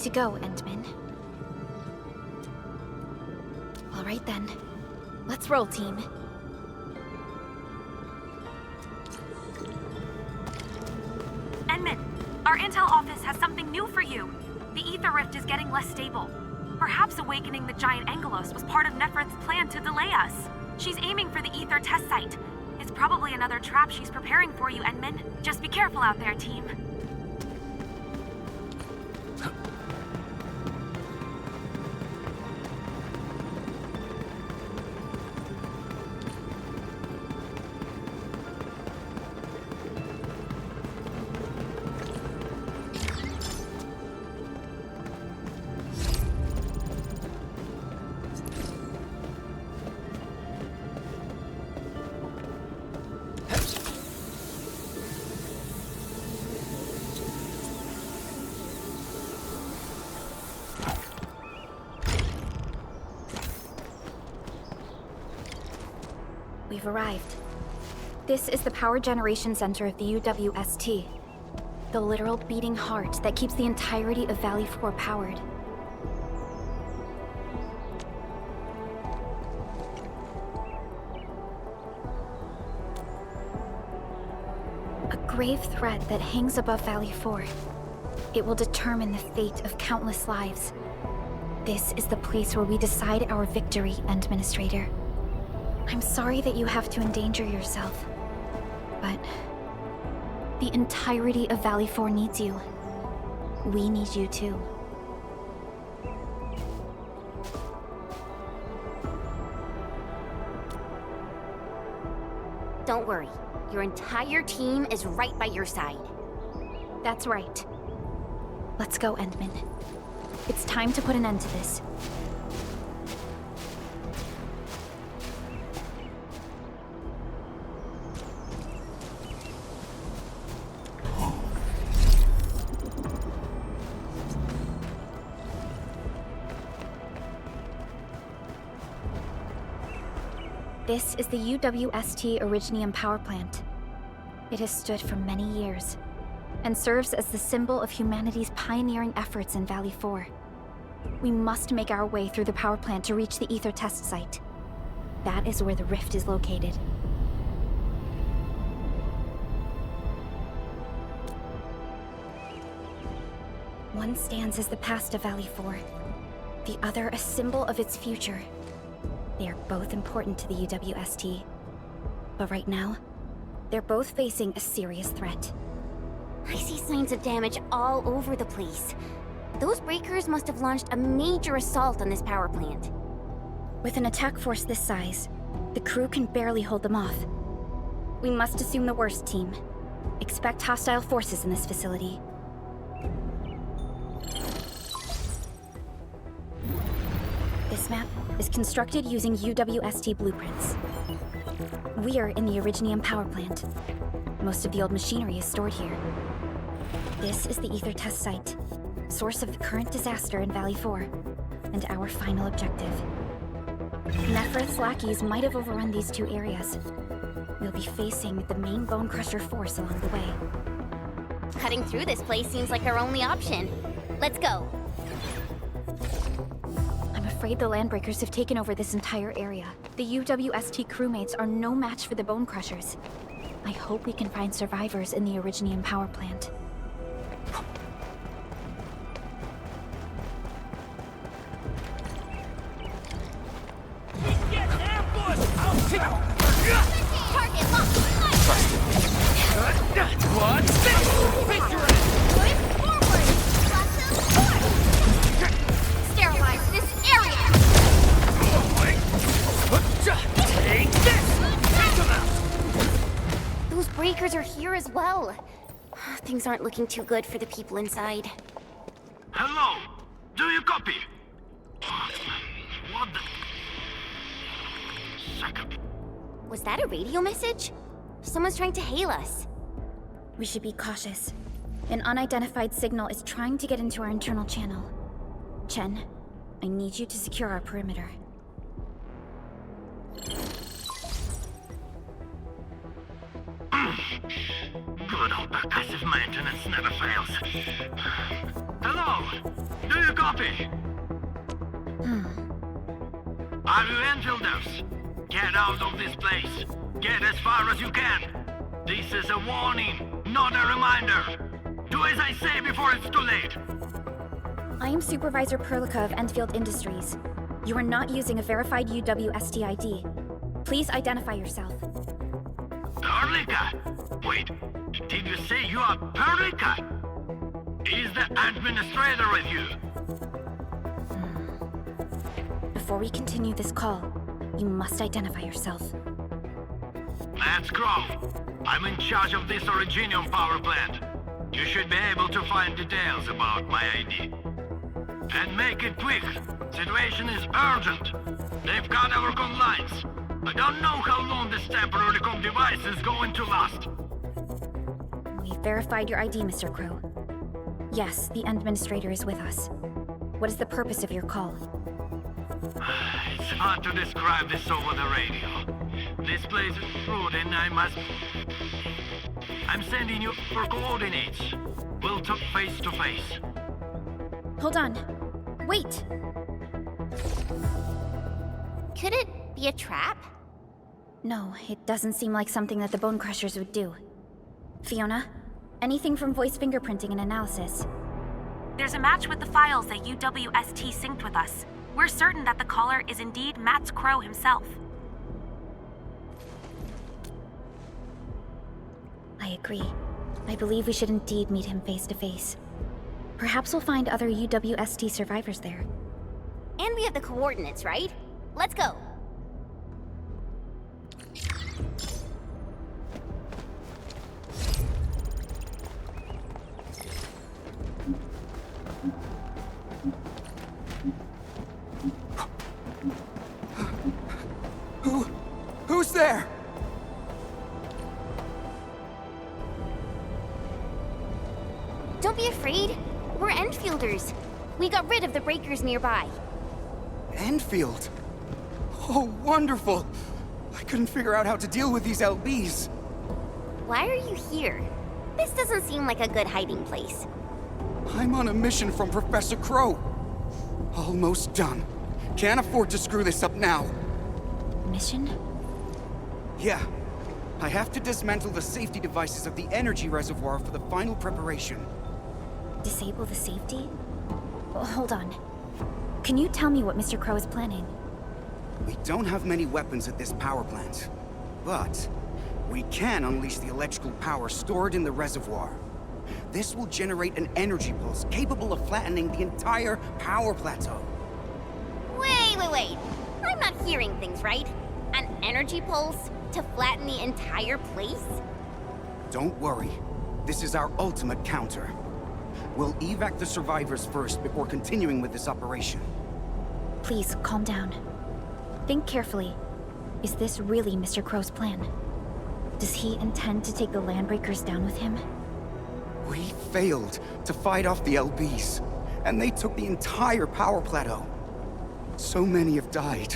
to go, Endman. Alright then. Let's roll, team. Endman, our intel office has something new for you. The ether rift is getting less stable. Perhaps awakening the giant Angelos was part of Neferth's plan to delay us. She's aiming for the ether test site. It's probably another trap she's preparing for you, Endman. Just be careful out there, team. We've arrived. This is the power generation center of the UWST. The literal beating heart that keeps the entirety of Valley 4 powered. A grave threat that hangs above Valley 4. It will determine the fate of countless lives. This is the place where we decide our victory, Administrator. I'm sorry that you have to endanger yourself, but the entirety of Valley 4 needs you. We need you too. Don't worry. Your entire team is right by your side. That's right. Let's go, Endman. It's time to put an end to this. This is the UWST Originium Power Plant. It has stood for many years, and serves as the symbol of humanity's pioneering efforts in Valley 4. We must make our way through the power plant to reach the ether test site. That is where the rift is located. One stands as the past of Valley 4, the other a symbol of its future. They are both important to the UWST. But right now, they're both facing a serious threat. I see signs of damage all over the place. Those breakers must have launched a major assault on this power plant. With an attack force this size, the crew can barely hold them off. We must assume the worst, team. Expect hostile forces in this facility. This map is constructed using UWST blueprints. We are in the Originium power plant. Most of the old machinery is stored here. This is the ether test site, source of the current disaster in Valley 4, and our final objective. Neferth's lackeys might have overrun these two areas. We'll be facing the main Bonecrusher force along the way. Cutting through this place seems like our only option. Let's go. I'm afraid the Landbreakers have taken over this entire area. The UWST crewmates are no match for the Bonecrushers. I hope we can find survivors in the Originium power plant. Target locked! What? Victory! Forward! Sterilize this area! Take this! Take them out! Those breakers are here as well. Things aren't looking too good for the people inside. Hello? Do you copy? What the... Second. Was that a radio message? Someone's trying to hail us. We should be cautious. An unidentified signal is trying to get into our internal channel. Chen, I need you to secure our perimeter. Good old passive maintenance never fails. Hello? Do copy? Are you Enfielders? Get out of this place. Get as far as you can. This is a warning, not a reminder. Do as I say before it's too late. I am Supervisor Perlica of Endfield Industries. You are not using a verified UWST ID. Please identify yourself. Perlica? Wait, did you say you are Perlica? Is the administrator with you? Before we continue this call, you must identify yourself. That's Crow. I'm in charge of this Originium power plant. You should be able to find details about my ID. And make it quick. Situation is urgent. They've cut our con lines. I don't know how long this temporary com device is going to last. We've verified your ID, Mr. Crow. Yes, the administrator is with us. What is the purpose of your call? It's hard to describe this over the radio. This place is rude and I'm sending you for coordinates. We'll talk face to face. Hold on. Wait! Could it be a trap? No, it doesn't seem like something that the Bonekrushers would do. Fiona, anything from voice fingerprinting and analysis? There's a match with the files that UWST synced with us. We're certain that the caller is indeed Matt Crow himself. I agree. I believe we should indeed meet him face to face. Perhaps we'll find other UWST survivors there. And we have the coordinates, right? Let's go. Who's there? Don't be afraid. We're Enfielders. We got rid of the breakers nearby. Endfield? Oh, wonderful! I couldn't figure out how to deal with these LBs. Why are you here? This doesn't seem like a good hiding place. I'm on a mission from Professor Crow. Almost done. Can't afford to screw this up now. Mission? Yeah. I have to dismantle the safety devices of the energy reservoir for the final preparation. Disable the safety? Oh, hold on. Can you tell me what Mr. Crow is planning? We don't have many weapons at this power plant, but we can unleash the electrical power stored in the reservoir. This will generate an energy pulse capable of flattening the entire power plateau. Wait. I'm not hearing things right. An energy pulse to flatten the entire place? Don't worry. This is our ultimate counter. We'll evac the survivors first before continuing with this operation. Please, calm down. Think carefully. Is this really Mr. Crow's plan? Does he intend to take the Landbreakers down with him? We failed to fight off the LBs, and they took the entire power plateau. So many have died.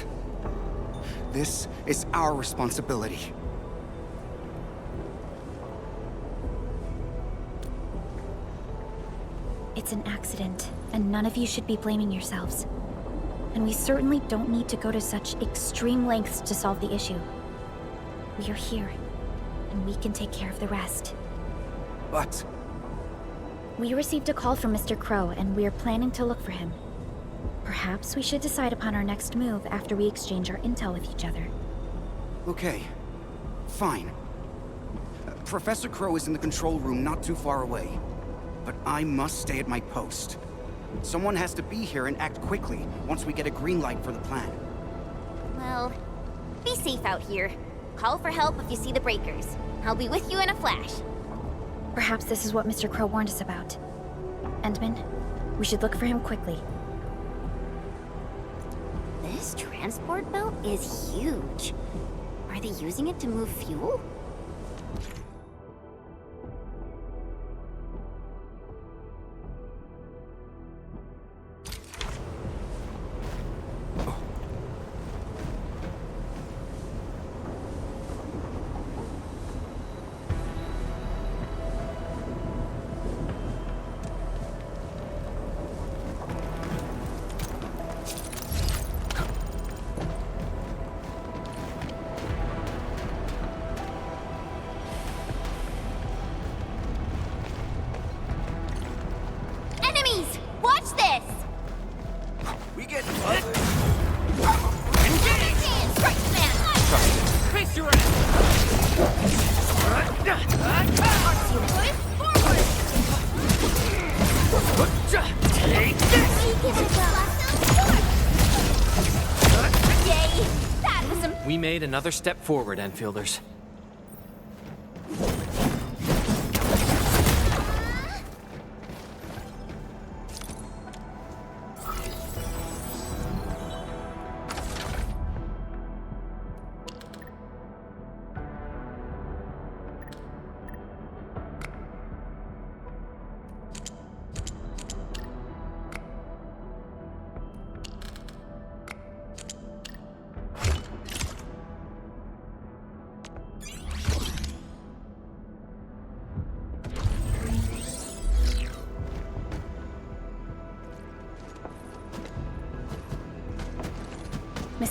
This is our responsibility. It's an accident, and none of you should be blaming yourselves. And we certainly don't need to go to such extreme lengths to solve the issue. We are here, and we can take care of the rest. But We received a call from Mr. Crow, and we are planning to look for him. Perhaps we should decide upon our next move after we exchange our intel with each other. okay, fine. Professor Crow is in the control room not too far away. But I must stay at my post. Someone has to be here and act quickly once we get a green light for the plan. Well, be safe out here. Call for help if you see the breakers. I'll be with you in a flash. Perhaps this is what Mr. Crow warned us about. Endman, we should look for him quickly. This transport belt is huge. Are they using it to move fuel? Take this! Yay! That was some... We made another step forward, Enfielders.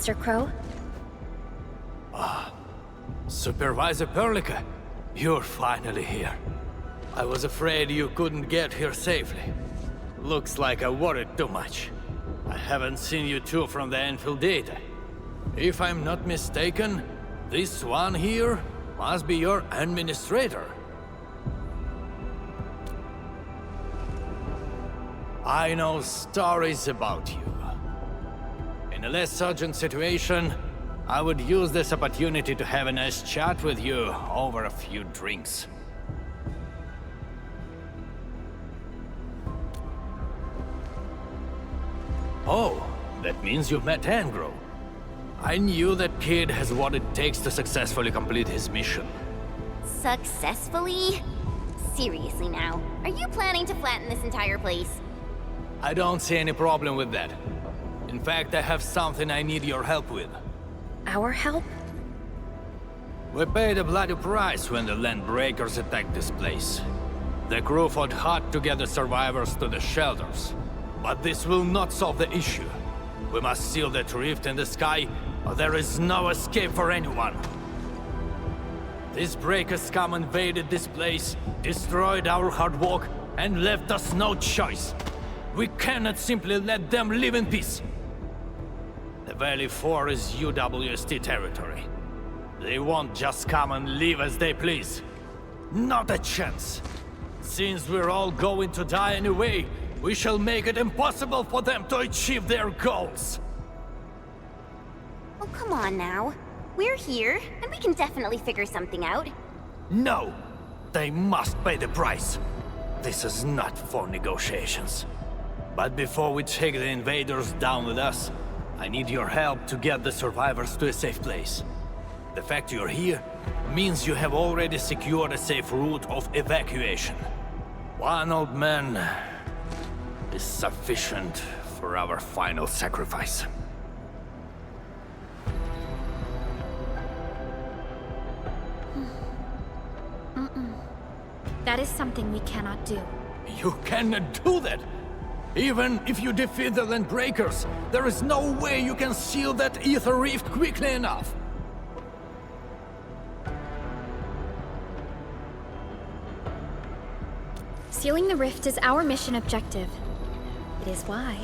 Mr. Crow? Supervisor Perlica, you're finally here. I was afraid you couldn't get here safely. Looks like I worried too much. I haven't seen you two from the Endfield data. If I'm not mistaken, this one here must be your administrator. I know stories about you. In a less urgent situation, I would use this opportunity to have a nice chat with you over a few drinks. Oh, that means you've met Angro. I knew that kid has what it takes to successfully complete his mission. Successfully? Seriously now, are you planning to flatten this entire place? I don't see any problem with that. In fact, I have something I need your help with. Our help? We paid a bloody price when the Landbreakers attacked this place. The crew fought hard to get the survivors to the shelters. But this will not solve the issue. We must seal that rift in the sky, or there is no escape for anyone. These breakers scum invaded this place, destroyed our hard work, and left us no choice. We cannot simply let them live in peace. The Valley 4 is UWST territory. They won't just come and live as they please. Not a chance. Since we're all going to die anyway, we shall make it impossible for them to achieve their goals. Oh, come on now. We're here, and we can definitely figure something out. No! They must pay the price. This is not for negotiations. But before we take the invaders down with us, I need your help to get the survivors to a safe place. The fact you're here means you have already secured a safe route of evacuation. One old man is sufficient for our final sacrifice. That is something we cannot do. You cannot do that! Even if you defeat the Landbreakers, there is no way you can seal that ether rift quickly enough. Sealing the rift is our mission objective. It is why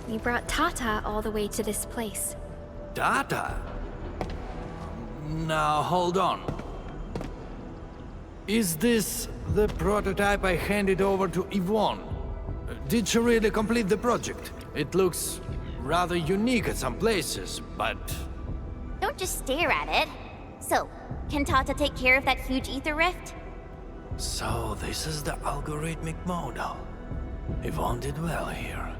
we brought Tata all the way to this place. Data? Now, hold on. Is this the prototype I handed over to Yvonne? Did she really complete the project? It looks rather unique at some places, but... Don't just stare at it. So, can Tata take care of that huge ether rift? So, this is the algorithmic model. Yvonne did well here.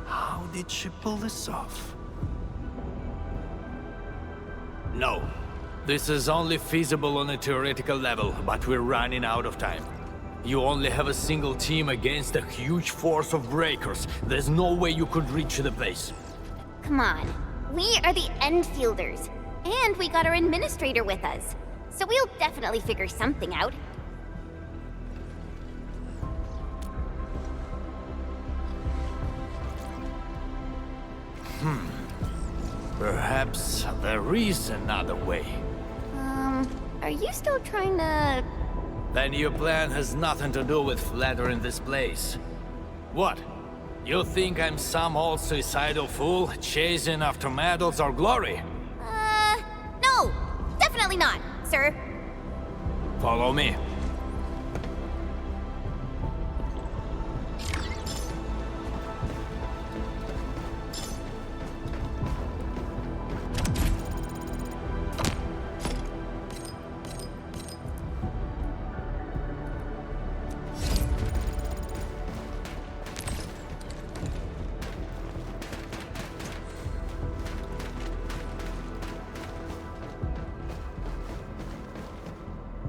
How did she pull this off? No. This is only feasible on a theoretical level, but we're running out of time. You only have a single team against a huge force of breakers. There's no way you could reach the place. Come on. We are the Endfielders. And we got our administrator with us. So we'll definitely figure something out. Perhaps there is another way. Are you still trying to... Then your plan has nothing to do with flattering this place. What? You think I'm some old suicidal fool chasing after medals or glory? No! Definitely not, sir. Follow me.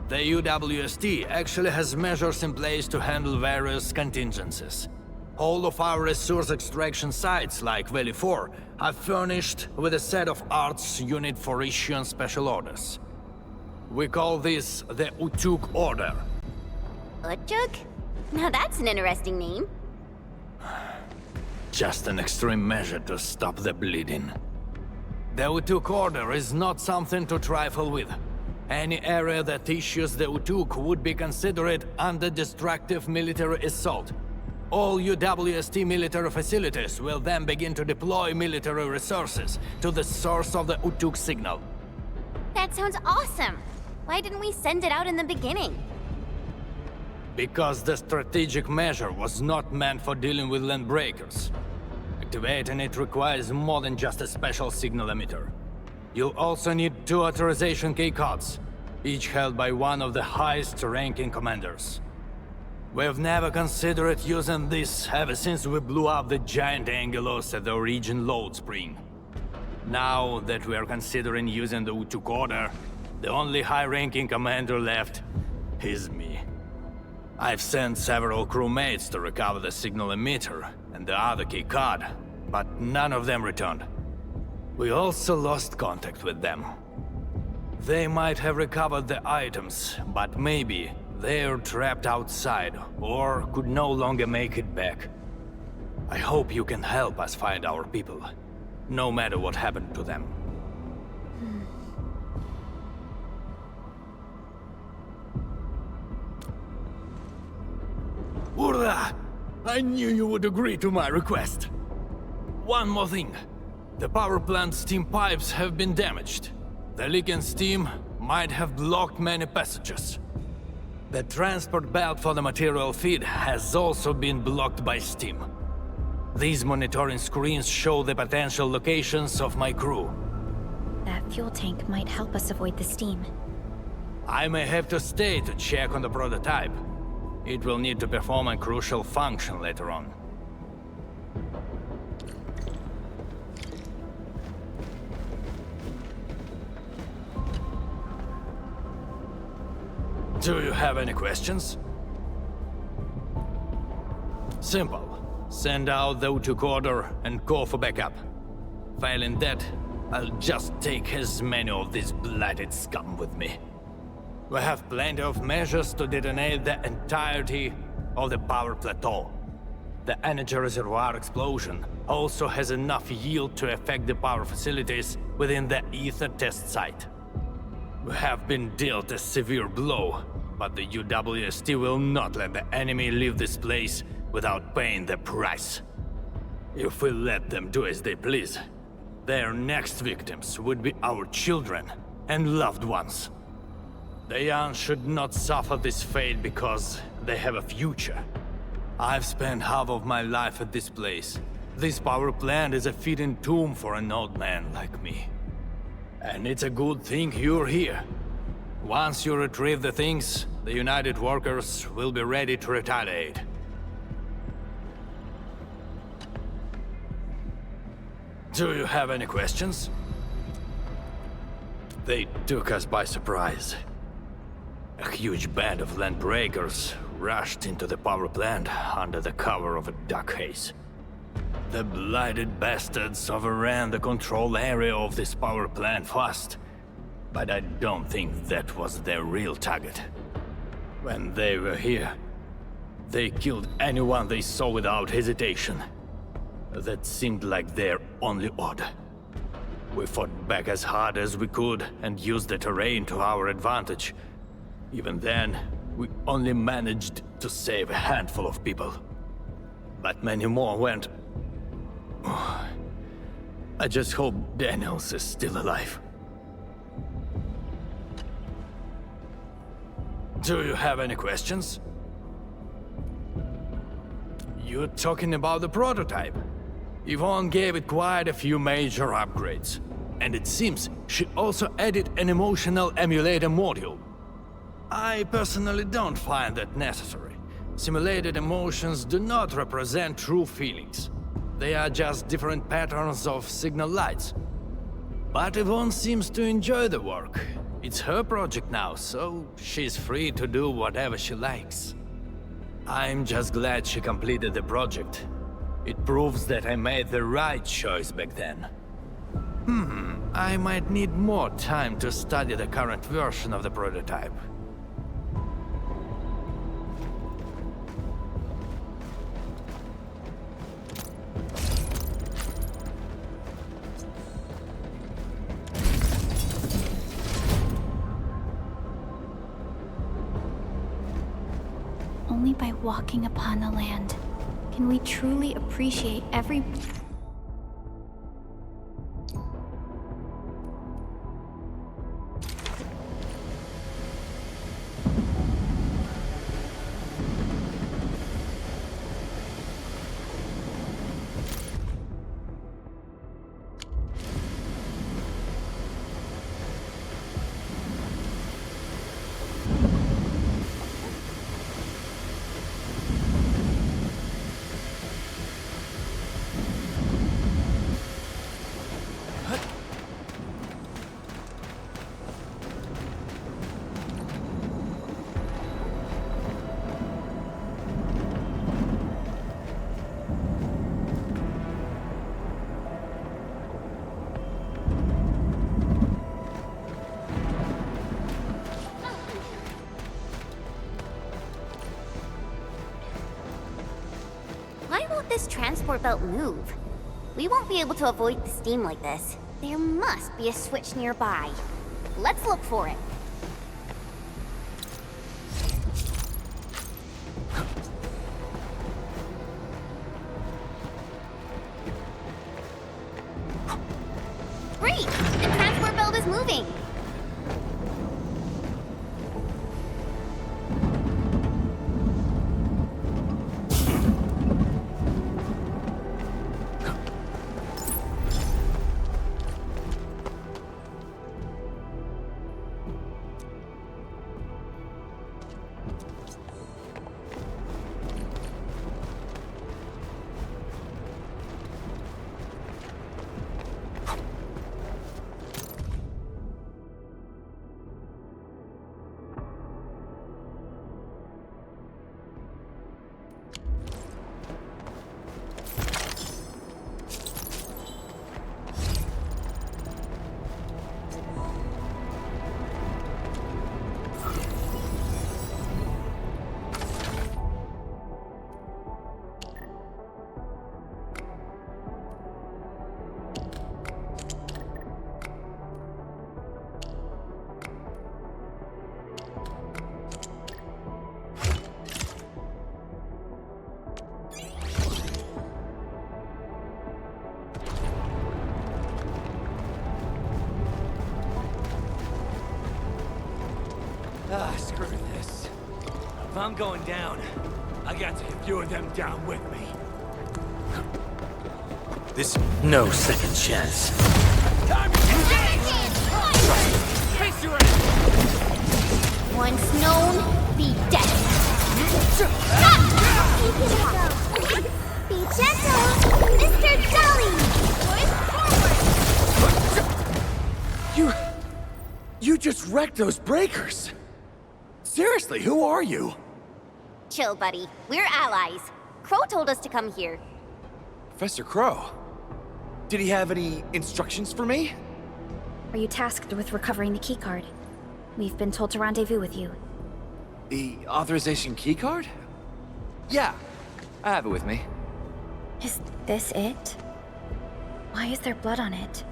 The UWST actually has measures in place to handle various contingencies. All of our resource extraction sites, like Valley 4, are furnished with a set of arts unit for issuing special orders. We call this the Utjug Order. Utjug? Now that's an interesting name. Just an extreme measure to stop the bleeding. The Utjug Order is not something to trifle with. Any area that issues the Utjug would be considered under destructive military assault. All UWST military facilities will then begin to deploy military resources to the source of the Utjug signal. That sounds awesome. Why didn't we send it out in the beginning? Because the strategic measure was not meant for dealing with land breakers. Activating it requires more than just a special signal emitter. You'll also need 2 authorization keycards, each held by one of the highest-ranking commanders. We've never considered using this ever since we blew up the giant Angelos at the Origin load spring. Now that we are considering using the Utjug Order, the only high-ranking commander left is me. I've sent several crewmates to recover the signal emitter and the other keycard, but none of them returned. We also lost contact with them. They might have recovered the items, but maybe they're trapped outside or could no longer make it back. I hope you can help us find our people, no matter what happened to them. Urda! I knew you would agree to my request. One more thing. The power plant's steam pipes have been damaged. The leaking steam might have blocked many passages. The transport belt for the material feed has also been blocked by steam. These monitoring screens show the potential locations of my crew. That fuel tank might help us avoid the steam. I may have to stay to check on the prototype. It will need to perform a crucial function later on. Do you have any questions? Simple. Send out the Utjug Order and call for backup. Failing that, I'll just take as many of these blighted scum with me. We have plenty of measures to detonate the entirety of the power plateau. The energy reservoir explosion also has enough yield to affect the power facilities within the ether test site. We have been dealt a severe blow, but the UWST will not let the enemy leave this place without paying the price. If we let them do as they please, their next victims would be our children and loved ones. The young should not suffer this fate because they have a future. I've spent half of my life at this place. This power plant is a fitting tomb for an old man like me. And it's a good thing you're here. Once you retrieve the things, the United Workers will be ready to retaliate. Do you have any questions? They took us by surprise. A huge band of landbreakers rushed into the power plant under the cover of a dark haze. The blighted bastards overran the control area of this power plant fast, but I don't think that was their real target. When they were here, they killed anyone they saw without hesitation. That seemed like their only order. We fought back as hard as we could and used the terrain to our advantage. Even then, we only managed to save a handful of people. But many more went... I just hope Daniels is still alive. Do you have any questions? You're talking about the prototype. Yvonne gave it quite a few major upgrades. And it seems she also added an emotional emulator module. I personally don't find that necessary. Simulated emotions do not represent true feelings. They are just different patterns of signal lights. But Yvonne seems to enjoy the work. It's her project now, so she's free to do whatever she likes. I'm just glad she completed the project. It proves that I made the right choice back then. I might need more time to study the current version of the prototype. Only by walking upon the land can we truly appreciate every... Why won't this transport belt move? We won't be able to avoid the steam like this. There must be a switch nearby. Let's look for it. Great! The transport belt is moving! Screw this. If I'm going down, I got to get a few of them down with me. This no second chance. Time to engage! Face your end! Once known, be dead. Be gentle, Mr. Jolly! You just wrecked those breakers! Seriously, who are you? Chill, buddy. We're allies. Crow told us to come here. Professor Crow? Did he have any instructions for me? Are you tasked with recovering the keycard? We've been told to rendezvous with you. The authorization keycard? Yeah, I have it with me. Is this it? Why is there blood on it?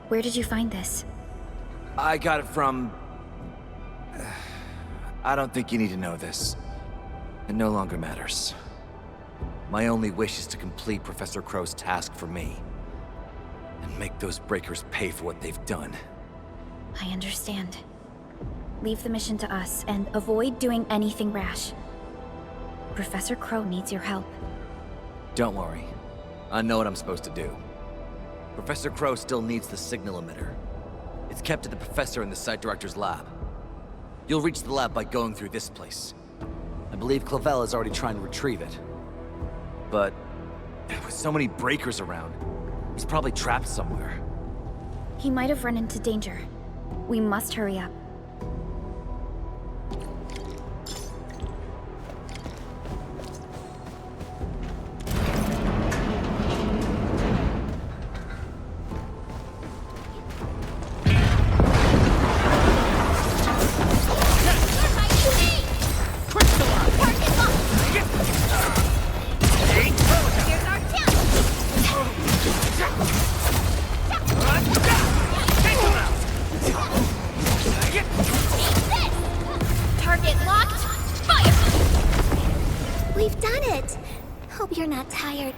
Where did you find this? I got it from... I don't think you need to know this. It no longer matters. My only wish is to complete Professor Crow's task for me. And make those breakers pay for what they've done. I understand. Leave the mission to us, and avoid doing anything rash. Professor Crow needs your help. Don't worry. I know what I'm supposed to do. Professor Crow still needs the signal emitter. It's kept at the professor in the site director's lab. You'll reach the lab by going through this place. I believe Clavel is already trying to retrieve it. But with so many breakers around, he's probably trapped somewhere. He might have run into danger. We must hurry up.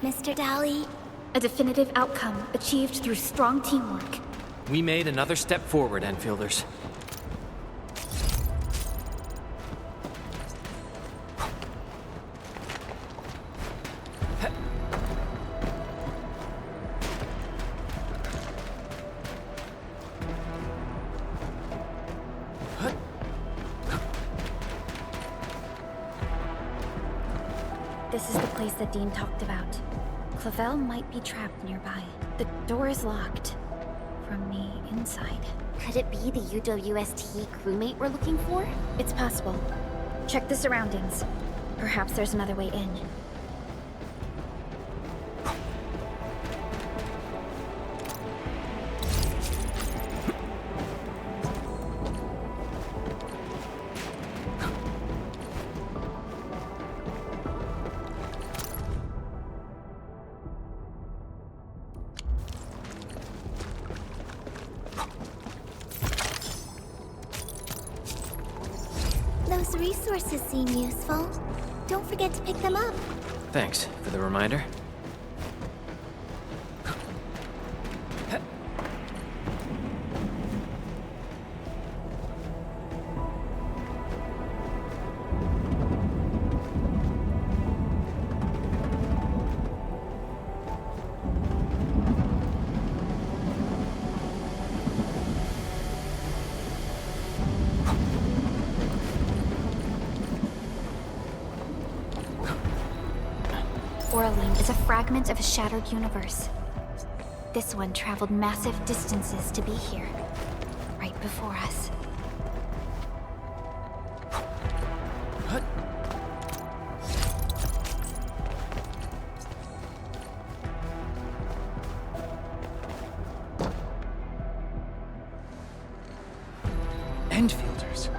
Mr. Dolly. A definitive outcome achieved through strong teamwork. We made another step forward, Enfielders. This is the place that Dean talked about. Clavel might be trapped nearby. The door is locked from the inside. Could it be the UWST crewmate we're looking for? It's possible. Check the surroundings. Perhaps there's another way in. Those resources seem useful. Don't forget to pick them up. Thanks for the reminder. Is a fragment of a shattered universe. This one traveled massive distances to be here, right before us. Endfielders.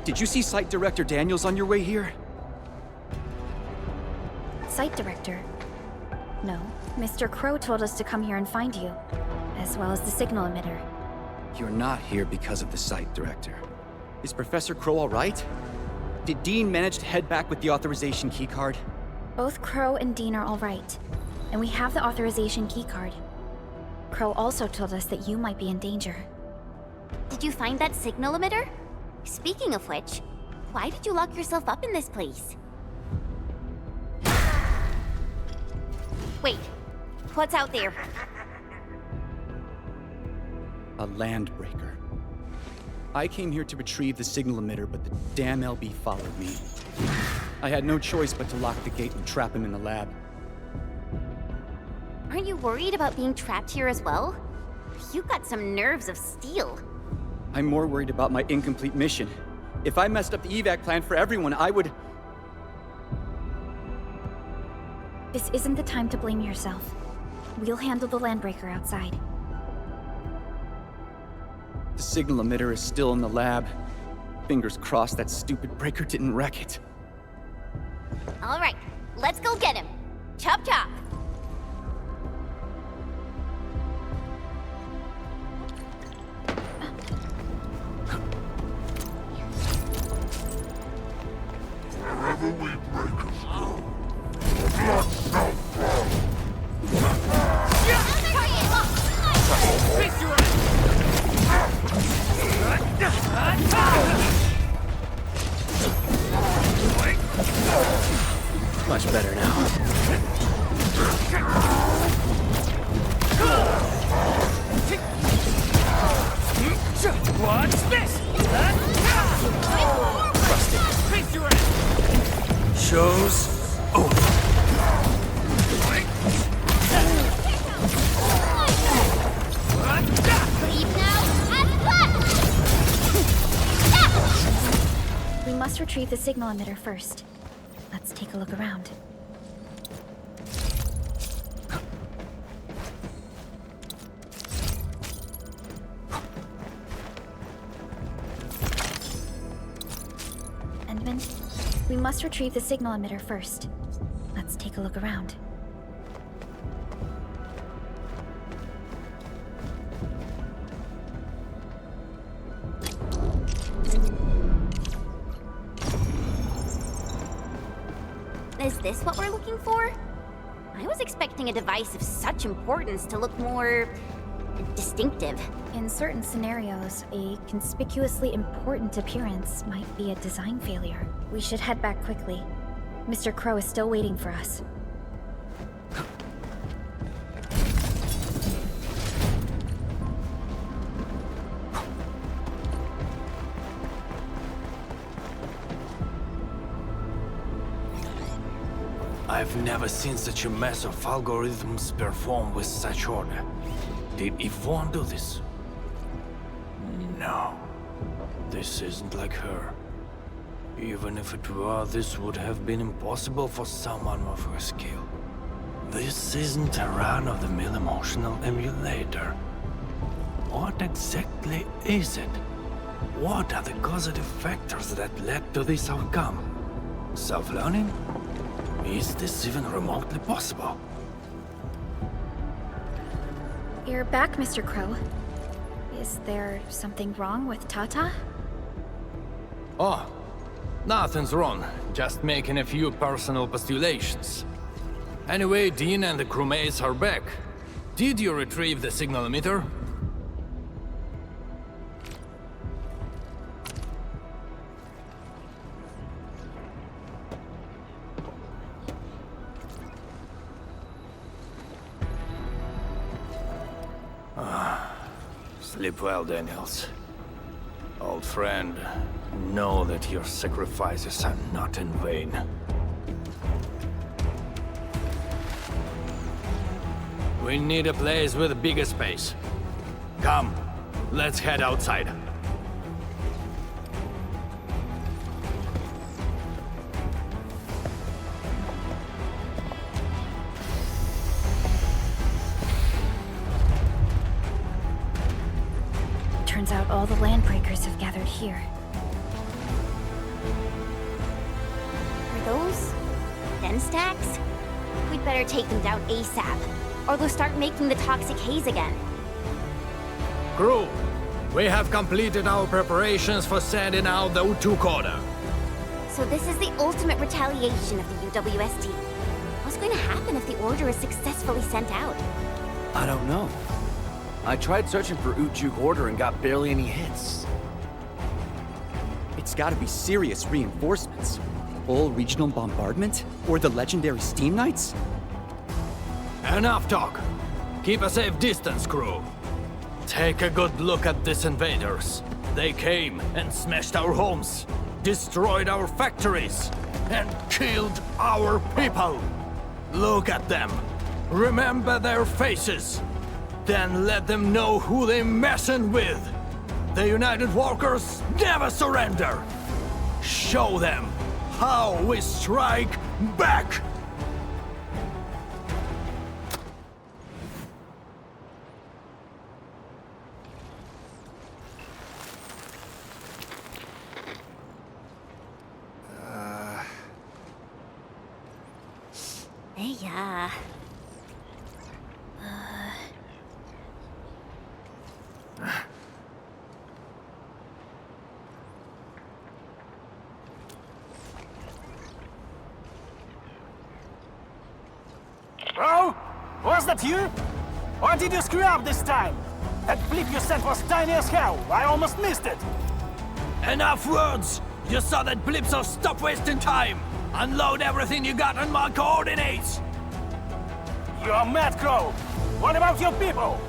Did you see Site Director Daniels on your way here? Site director? No. Mr. Crow told us to come here and find you, as well as the signal emitter. You're not here because of the Site Director. Is Professor Crow all right? Did Dean manage to head back with the authorization keycard? Both Crow and Dean are all right, and we have the authorization keycard. Crow also told us that you might be in danger. Did you find that signal emitter? Speaking of which, why did you lock yourself up in this place? Wait, what's out there? A landbreaker. I came here to retrieve the signal emitter, but the damn LB followed me. I had no choice but to lock the gate and trap him in the lab. Aren't you worried about being trapped here as well? You've got some nerves of steel. I'm more worried about my incomplete mission. If I messed up the evac plan for everyone, I would... This isn't the time to blame yourself. We'll handle the landbreaker outside. The signal emitter is still in the lab. Fingers crossed that stupid breaker didn't wreck it. All right, let's go get him. Chop chop. Wherever we breakers go, the blood shall flow. Face your What's this? Face your end! Shows over. Leave now and left! We must retrieve the signal emitter first. Let's take a look around. Endman, we must retrieve the signal emitter first. Let's take a look around. Is this what we're looking for? I was expecting a device of such importance to look more distinctive. In certain scenarios, a conspicuously important appearance might be a design failure. We should head back quickly. Mr. Crow is still waiting for us. I've never seen such a mess of algorithms perform with such order. Did Yvonne do this? No. This isn't like her. Even if it were, this would have been impossible for someone of her skill. This isn't a run-of-the-mill emotional emulator. What exactly is it? What are the causative factors that led to this outcome? Self-learning? Is this even remotely possible? You're back, Mr. Crow. Is there something wrong with Tata? Oh, nothing's wrong. Just making a few personal postulations. Anyway, Dean and the crewmates are back. Did you retrieve the signal emitter? Sleep well, Daniels. Old friend, know that your sacrifices are not in vain. We need a place with a bigger space. Come, let's head outside. Turns out all the landbreakers have gathered here. Are those den stacks? We'd better take them down ASAP, or they'll start making the toxic haze again. Crew, we have completed our preparations for sending out the Utjug order. So this is the ultimate retaliation of the UWST. What's going to happen if the order is successfully sent out? I don't know. I tried searching for Utjug order and got barely any hits. It's gotta be serious reinforcements. Full regional bombardment? Or the legendary Steam Knights? Enough talk. Keep a safe distance, crew. Take a good look at these invaders. They came and smashed our homes, destroyed our factories, and killed our people. Look at them. Remember their faces. Then let them know who they're messing with. The United Walkers never surrender. Show them how we strike back. Hey, yeah. Oh? Was that you? Or did you screw up this time? That blip you sent was tiny as hell. I almost missed it. Enough words! You saw that blip, so stop wasting time! Unload everything you got on my coordinates! You're mad, Crow. What about your people?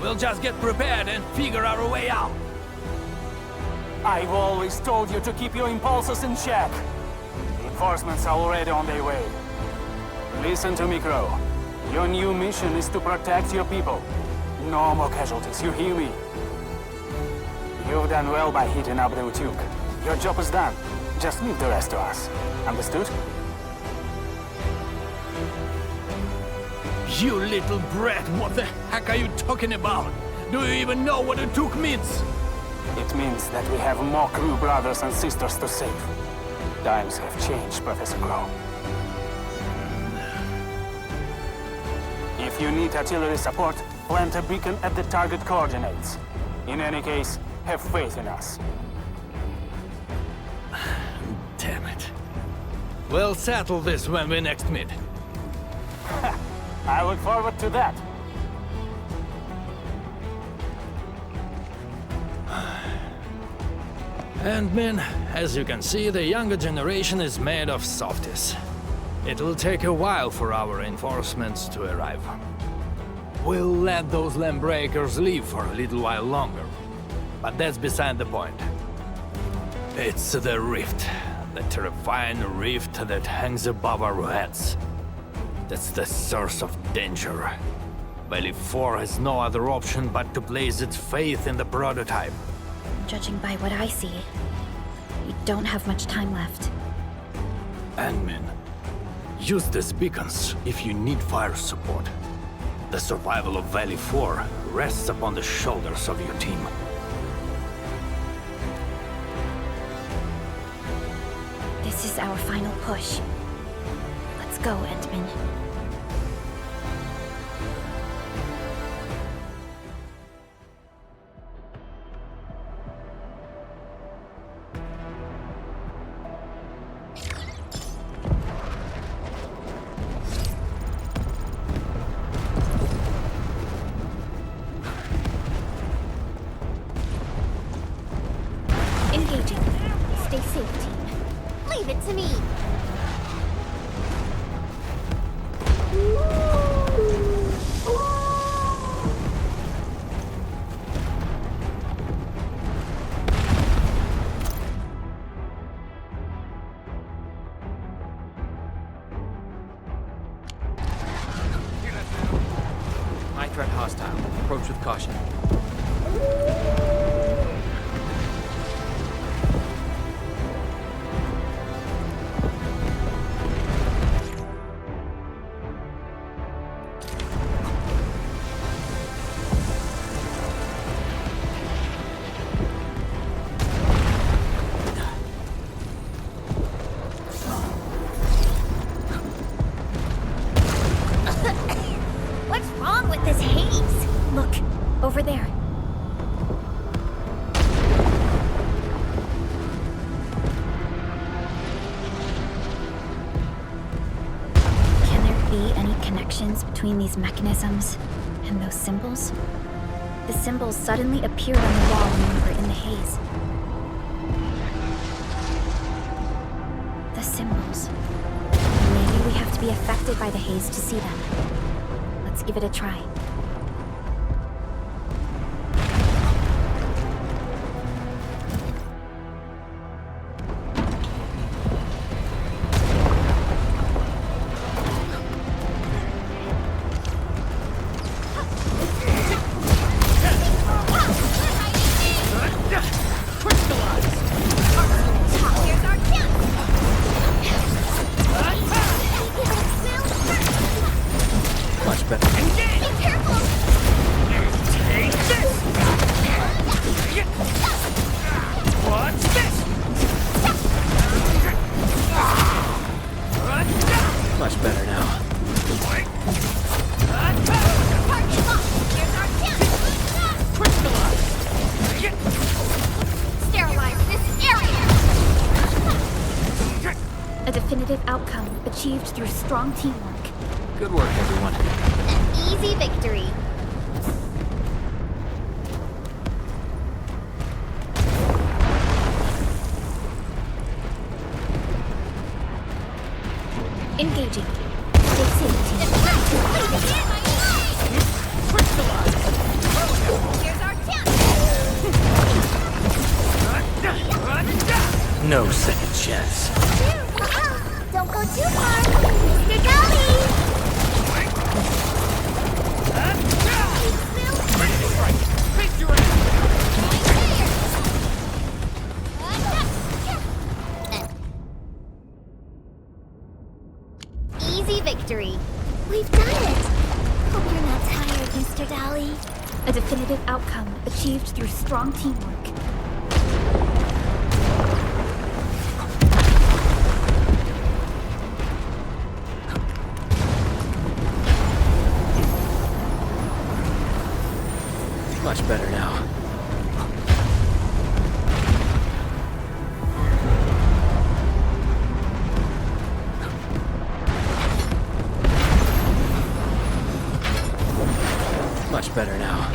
We'll just get prepared and figure our way out. I've always told you to keep your impulses in check. Reinforcements are already on their way. Listen to me, Crow. Your new mission is to protect your people. No more casualties, you hear me? You've done well by heating up the Utjug. Your job is done. Just leave the rest to us. Understood? You little brat, what the heck are you talking about? Do you even know what Utjug means? It means that we have more crew brothers and sisters to save. Times have changed, Professor Crow. If you need artillery support, plant a beacon at the target coordinates. In any case, have faith in us. Damn it. We'll settle this when we next meet. I look forward to that. And men, as you can see, the younger generation is made of softies. It'll take a while for our reinforcements to arrive. We'll let those land breakers leave for a little while longer. But that's beside the point. It's the rift. The terrifying rift that hangs above our heads. That's the source of danger. Valley 4 has no other option but to place its faith in the prototype. Judging by what I see, we don't have much time left. Admin, use these beacons if you need fire support. The survival of Valley 4 rests upon the shoulders of your team. This is our final push. Let's go, Endman. Engaging. Stay safe, team. Leave it to me. High threat hostile. Approach with caution. What's wrong with this haze? Look, over there. Can there be any connections between these mechanisms and those symbols? The symbols suddenly appeared on the wall when we were in the haze. The symbols. Maybe we have to be affected by the haze to see them. Let's give it a try. Here's our chance. Much better. Be careful. Take this! What's this? Much better now. Target locked. Here's our chance. Sterilize this area. A definitive outcome achieved through strong teamwork. Good work, everyone. An easy victory. Engaging. Stay safe, team. Crystallize. No second chance. Don't go too far, Mr. Dolly! Easy victory. We've done it! Hope you're not tired, Mr. Dolly. A definitive outcome achieved through strong teamwork. Much better now. Much better now.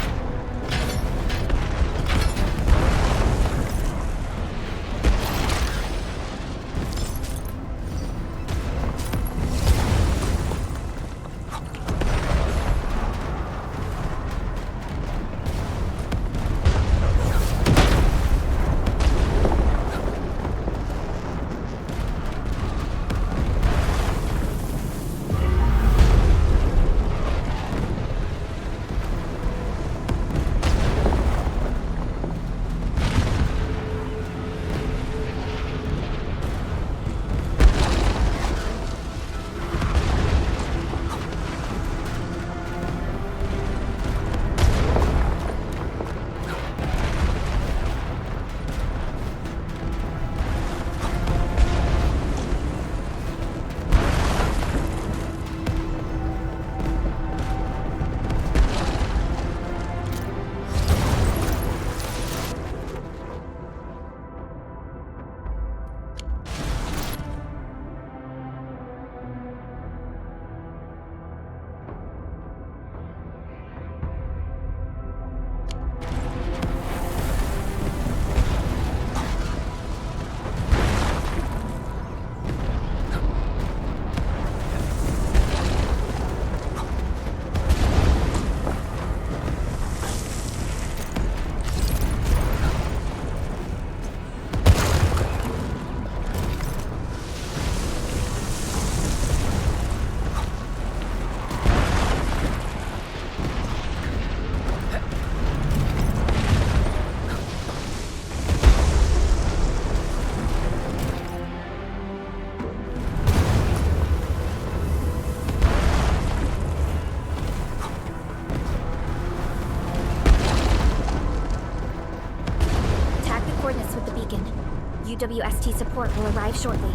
UWST support will arrive shortly.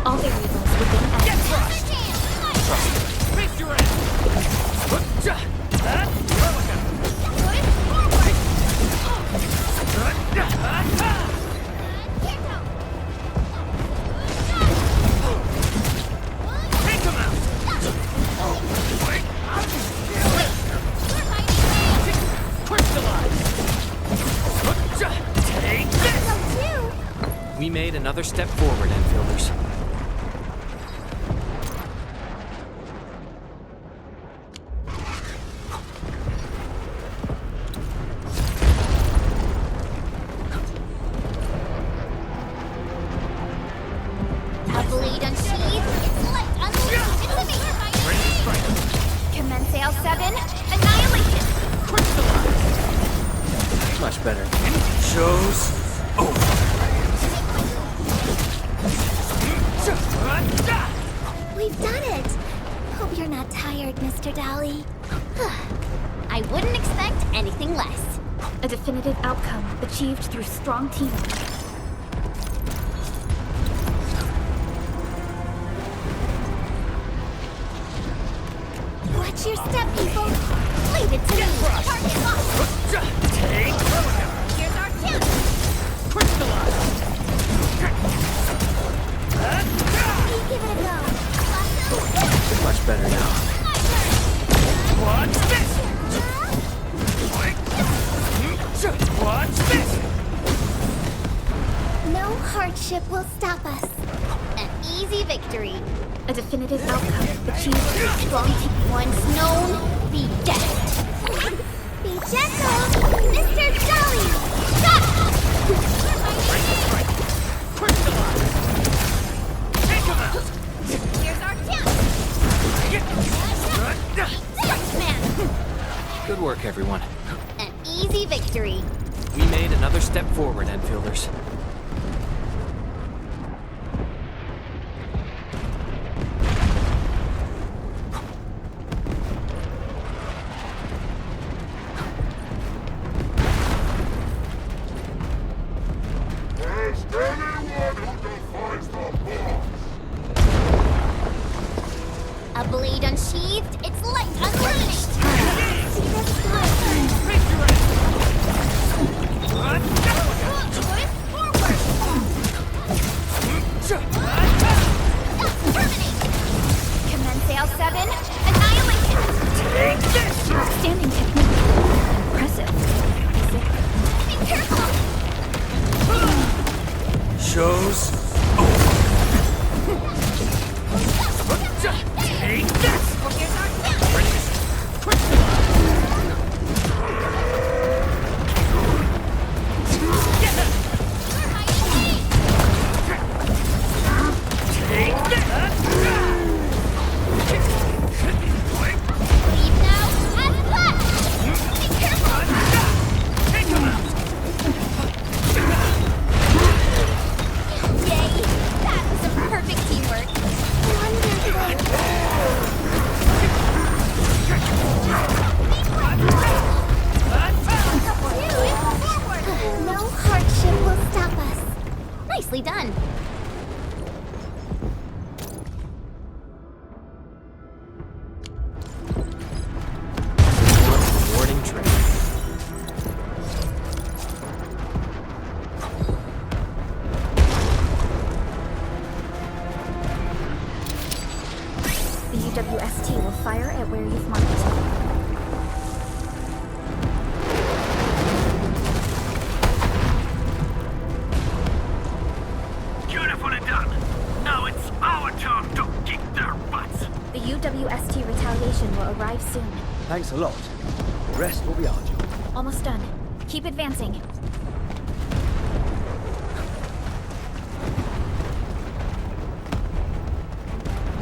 All variables within Get crushed! Face your end! Take him out! Crystallize! Take this! We made another step forward, Enfielders. A blade unsheathed, it's left unleashed. It's Sail 7, annihilation! Much better. Show's over. We've done it! Hope you're not tired, Mr. Dolly. I wouldn't expect anything less. A definitive outcome achieved through strong teamwork. Watch your step, people! Leave it to me! Target locked! Take Here's our chance! Give it a go! Much better now. Watch this! Watch this! No hardship will stop us. An easy victory. A definitive outcome achieved through strong teamwork. Once known, be best. Be gentle, Mr. Dolly! Stop! Take him out! Here's our chance! Man! Good work, everyone. An easy victory. We made another step forward, Enfielders. A blade unsheathed, its light unleashed! Commence Sail 7, annihilation! Take this! Standing technique. Impressive. Be careful! Show's over. Take this! Here's our chance! Take this! Leave now and left! Be careful! Take him out! Yay! That was some perfect teamwork! Wonderful! No hardship will stop us. Nicely done. Rewarding training. The UWST will fire at where you've marked. Beautifully done. Now it's our turn to kick their butts. The UWST retaliation will arrive soon. Thanks a lot. The rest will be our job. Almost done. Keep advancing.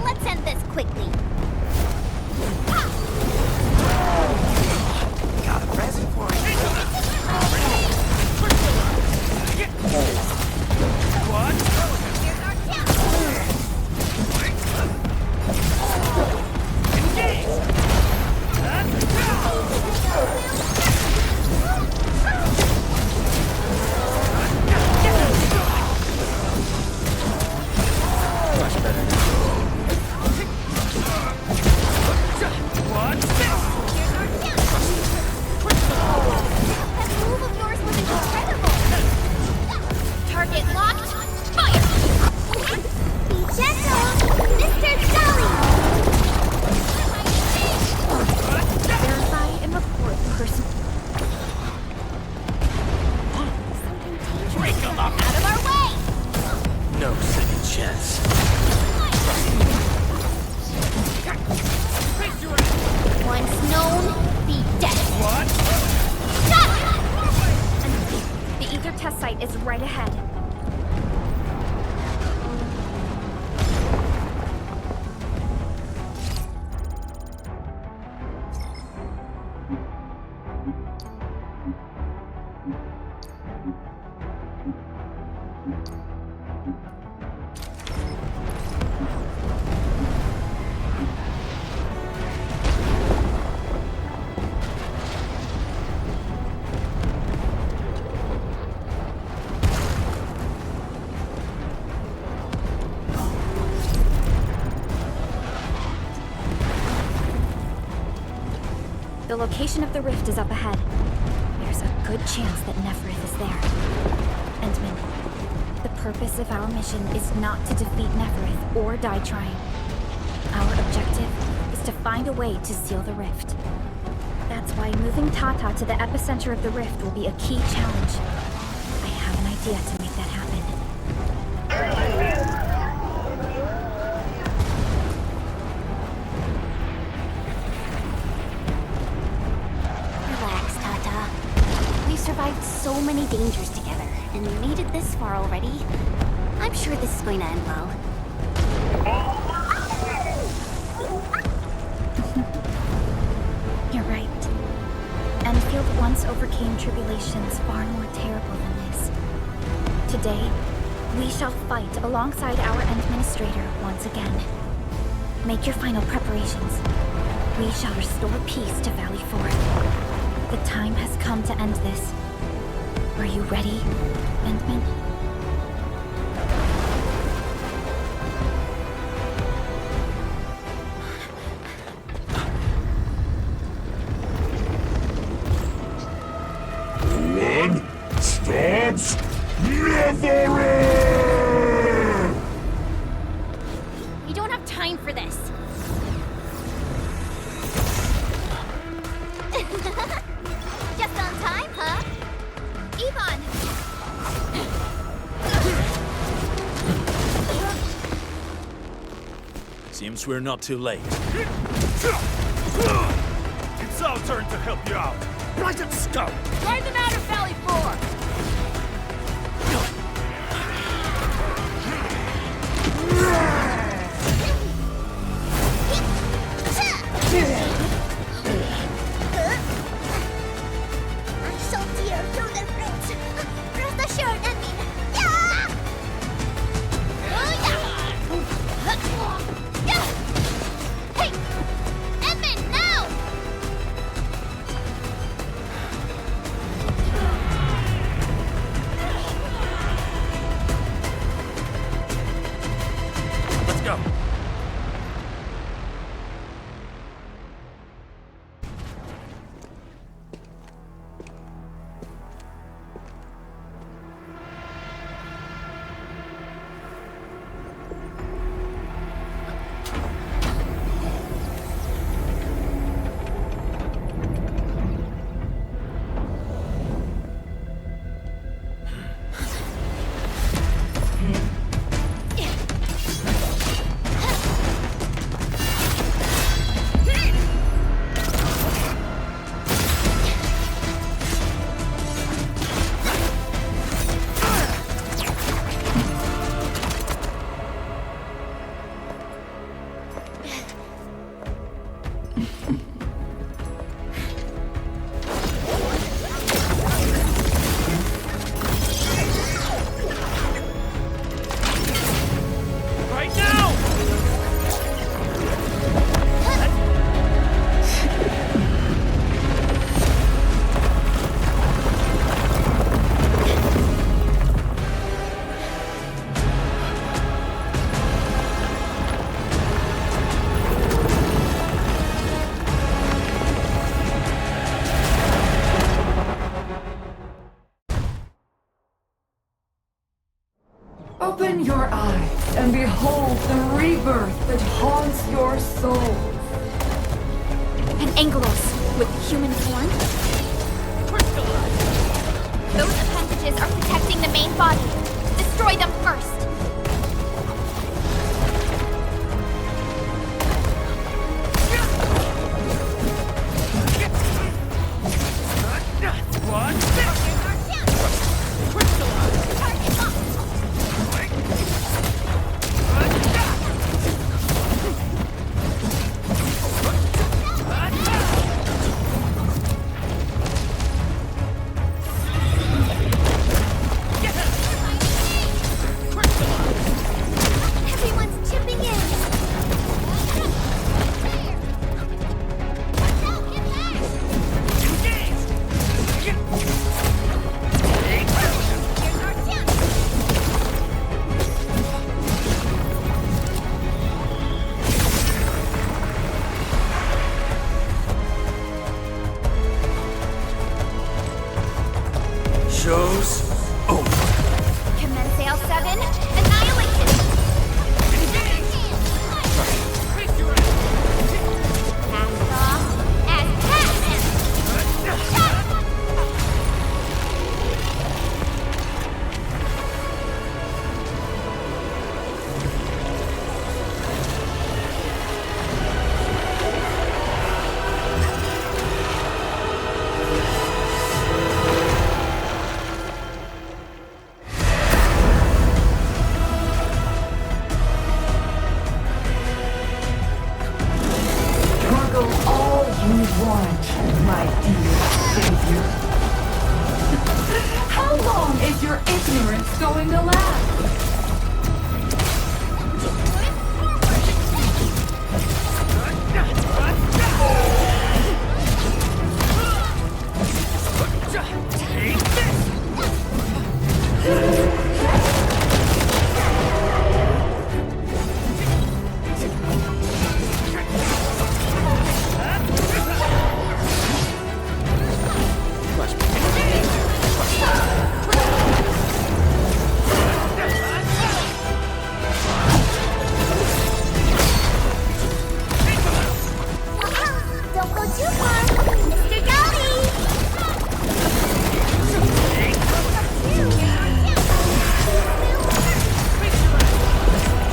Let's end this quickly. Got a present for you. What? Here's our chance! Much better now. The location of the rift is up ahead. There's a good chance that Neferith is there. Endman, the purpose of our mission is not to defeat Neferith or die trying. Our objective is to find a way to seal the rift. That's why moving Tata to the epicenter of the rift will be a key challenge. I have an idea to make that happen. Relax, Tata. We've survived so many dangers together and made it this far already. I'm sure this is going to end well. You're right. Endfield once overcame tribulations far more terrible than this. Today, we shall fight alongside our Administrator once again. Make your final preparations. We shall restore peace to Valley 4. The time has come to end this. Are you ready, Endman? Stops never! We don't have time for this. Just on time, huh? Yvonne! Seems we're not too late. It's our turn to help you out. Right at scout. Drive them out of Valley 4! I shall tear through the roots. Rest assured, Endman. Yeah! Hey! Endman, now! Let's go. Open your eyes and behold the rebirth that haunts your soul. An Angelos with human form? Those appendages are protecting the main body. Destroy them first.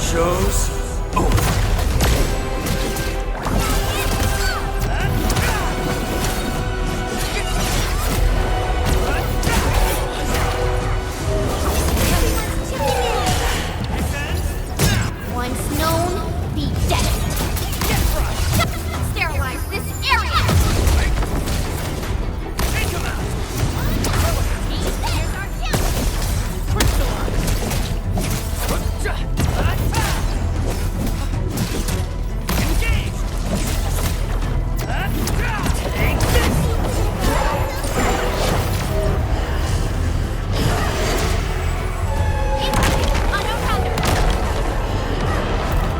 Show's over. Once known, be destined. Sterilize this area! Take him out! There's our chance!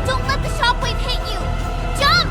Don't let the shockwave hit you! Jump!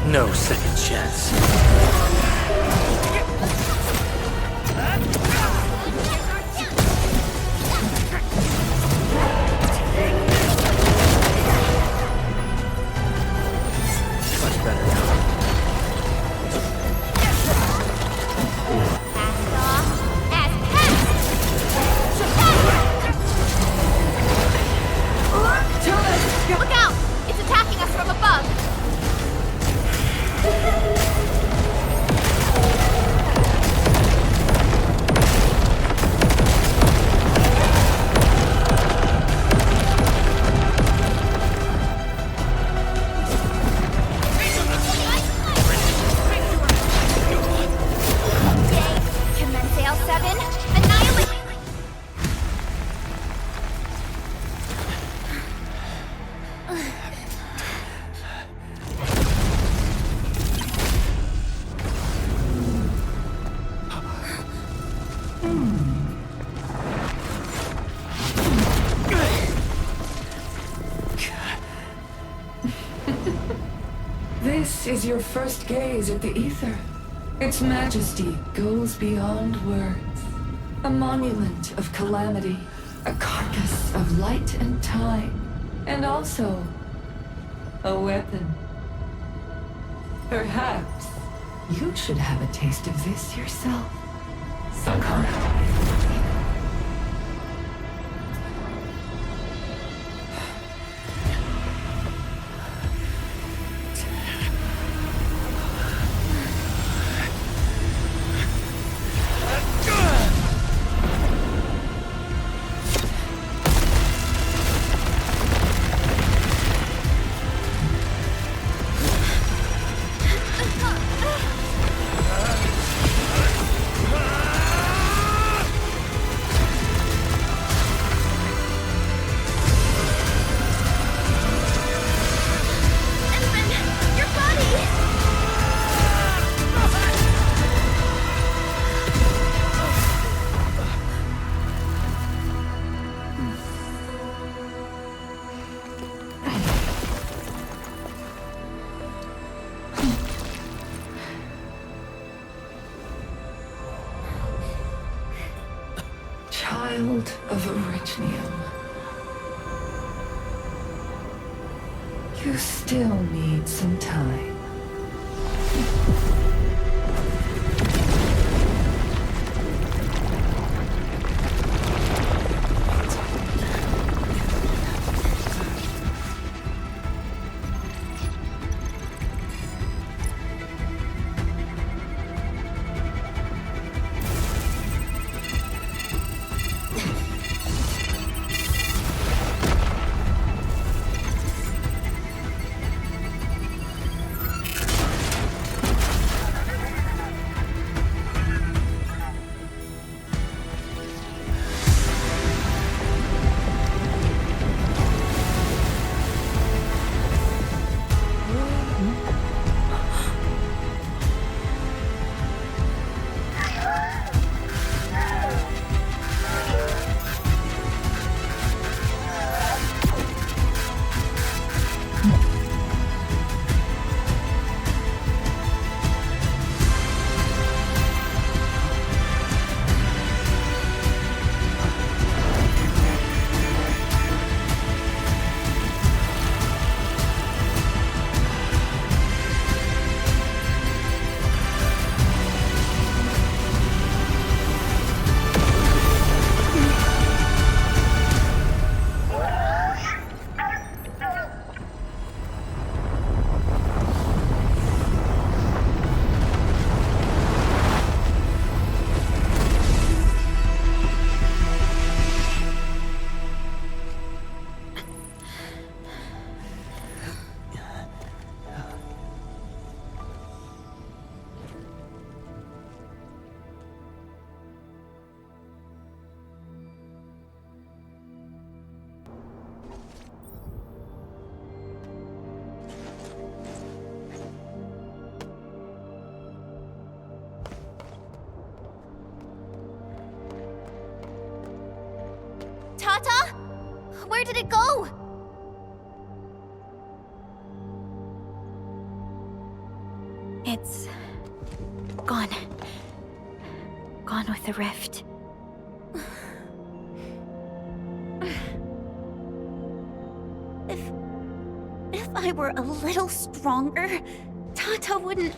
No second chance. Much better now. Passed off as passed! Look out! It's attacking us from above! Commence AL7, annihilate! This is your first gaze at the ether. Its majesty goes beyond words. A monument of calamity, a carcass of light and time, and also a weapon. Perhaps you should have a taste of this yourself, Sakara. Child of Originium. You still need some time. Where did it go? It's... gone. Gone with the rift. If I were a little stronger, Tata wouldn't...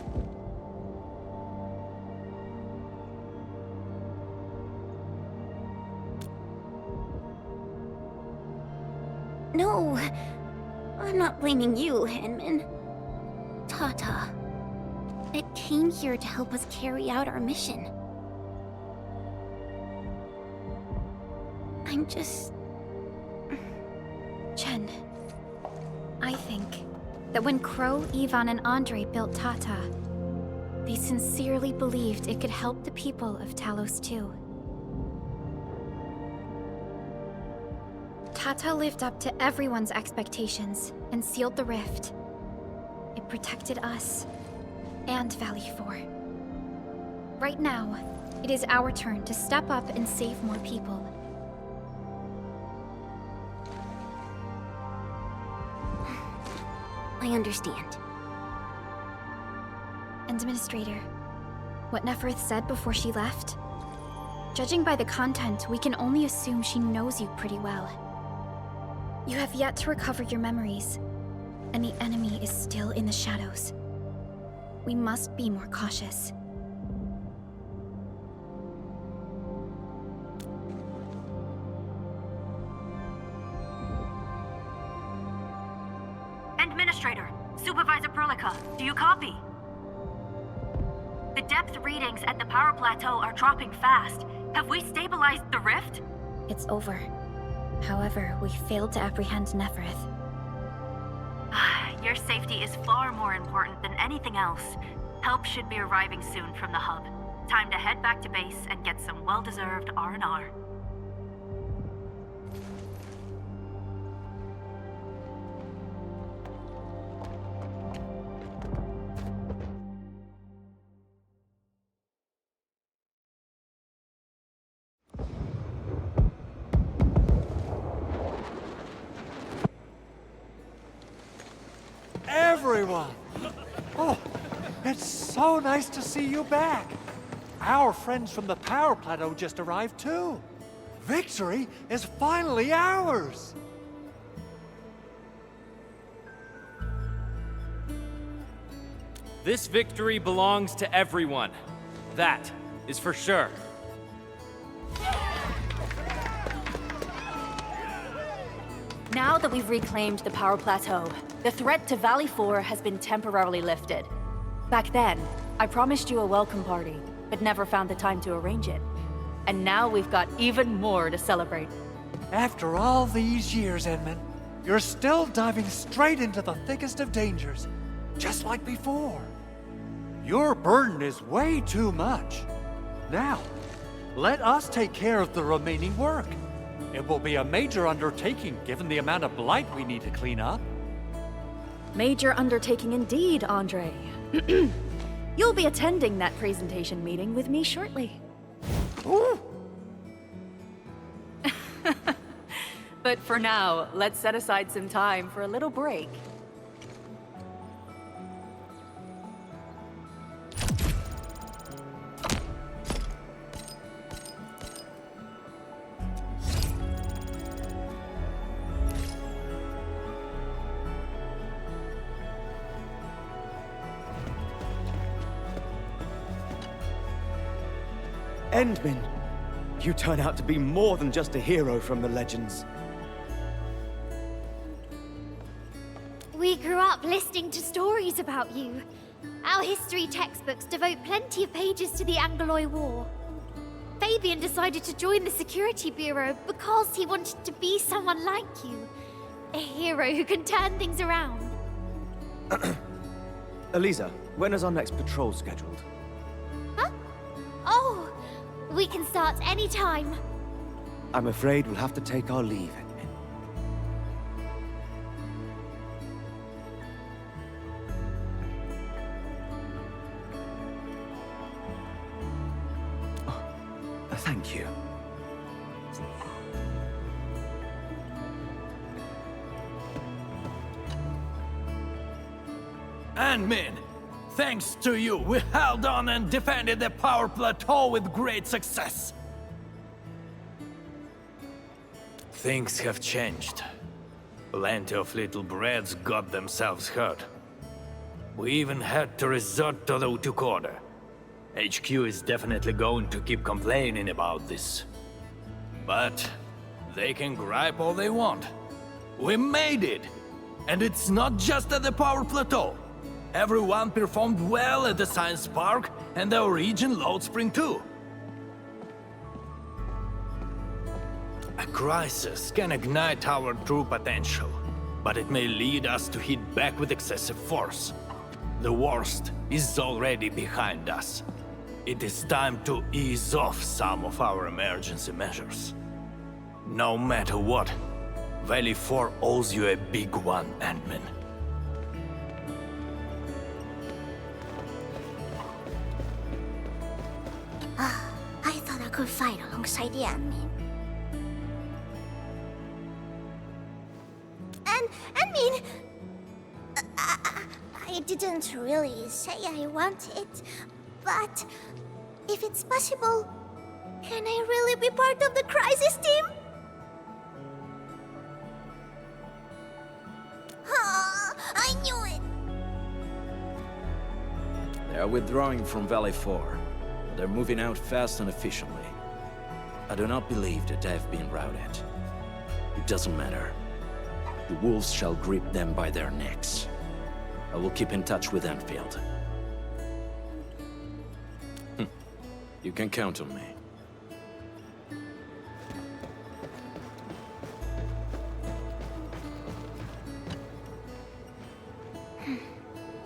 No, I'm not blaming you, Henman. Tata. It came here to help us carry out our mission. I'm just... Chen, I think that when Crow, Ivan, and Andre built Tata, they sincerely believed it could help the people of Talos too. Tata lived up to everyone's expectations and sealed the rift. It protected us and Valley 4. Right now, it is our turn to step up and save more people. I understand. Administrator, what Neferth said before she left? Judging by the content, we can only assume she knows you pretty well. You have yet to recover your memories, and the enemy is still in the shadows. We must be more cautious. Administrator, Supervisor Perlica, do you copy? The depth readings at the power plateau are dropping fast. Have we stabilized the rift? It's over. However, we failed to apprehend Neferth. Your safety is far more important than anything else. Help should be arriving soon from the hub. Time to head back to base and get some well-deserved R&R. Everyone! Oh, it's so nice to see you back. Our friends from the power plateau just arrived too. Victory is finally ours! This victory belongs to everyone. That is for sure. Now that we've reclaimed the power plateau, the threat to Valley 4 has been temporarily lifted. Back then, I promised you a welcome party, but never found the time to arrange it. And now we've got even more to celebrate. After all these years, Edmund, you're still diving straight into the thickest of dangers, just like before. Your burden is way too much. Now, let us take care of the remaining work. It will be a major undertaking given the amount of blight we need to clean up. Major undertaking indeed, Andre. You'll be attending that presentation meeting with me shortly. Ooh. But for now, let's set aside some time for a little break. Endman, you turn out to be more than just a hero from the legends. We grew up listening to stories about you. Our history textbooks devote plenty of pages to the Angoloi War. Fabian decided to join the Security Bureau because he wanted to be someone like you. A hero who can turn things around. Eliza, when is our next patrol scheduled? Huh? Oh, we can start any time. I'm afraid we'll have to take our leave, Endman. Thank you. Admin, thanks to you, we held on and defended the power plateau with great success. Things have changed. Plenty of little brats got themselves hurt. We even had to resort to the Utjug order. HQ is definitely going to keep complaining about this. But they can gripe all they want. We made it! And it's not just at the power plateau. Everyone performed well at the science park and the origin load spring too. A crisis can ignite our true potential, but it may lead us to hit back with excessive force. The worst is already behind us. It is time to ease off some of our emergency measures. No matter what, Valley 4 owes you a big one, Admin. I thought I could fight alongside the admin. I didn't really say I want it, but if it's possible, can I really be part of the crisis team? I knew it! They are withdrawing from Valley 4. They're moving out fast and efficiently. I do not believe that they have been routed. It doesn't matter. The wolves shall grip them by their necks. I will keep in touch with Endfield. You can count on me.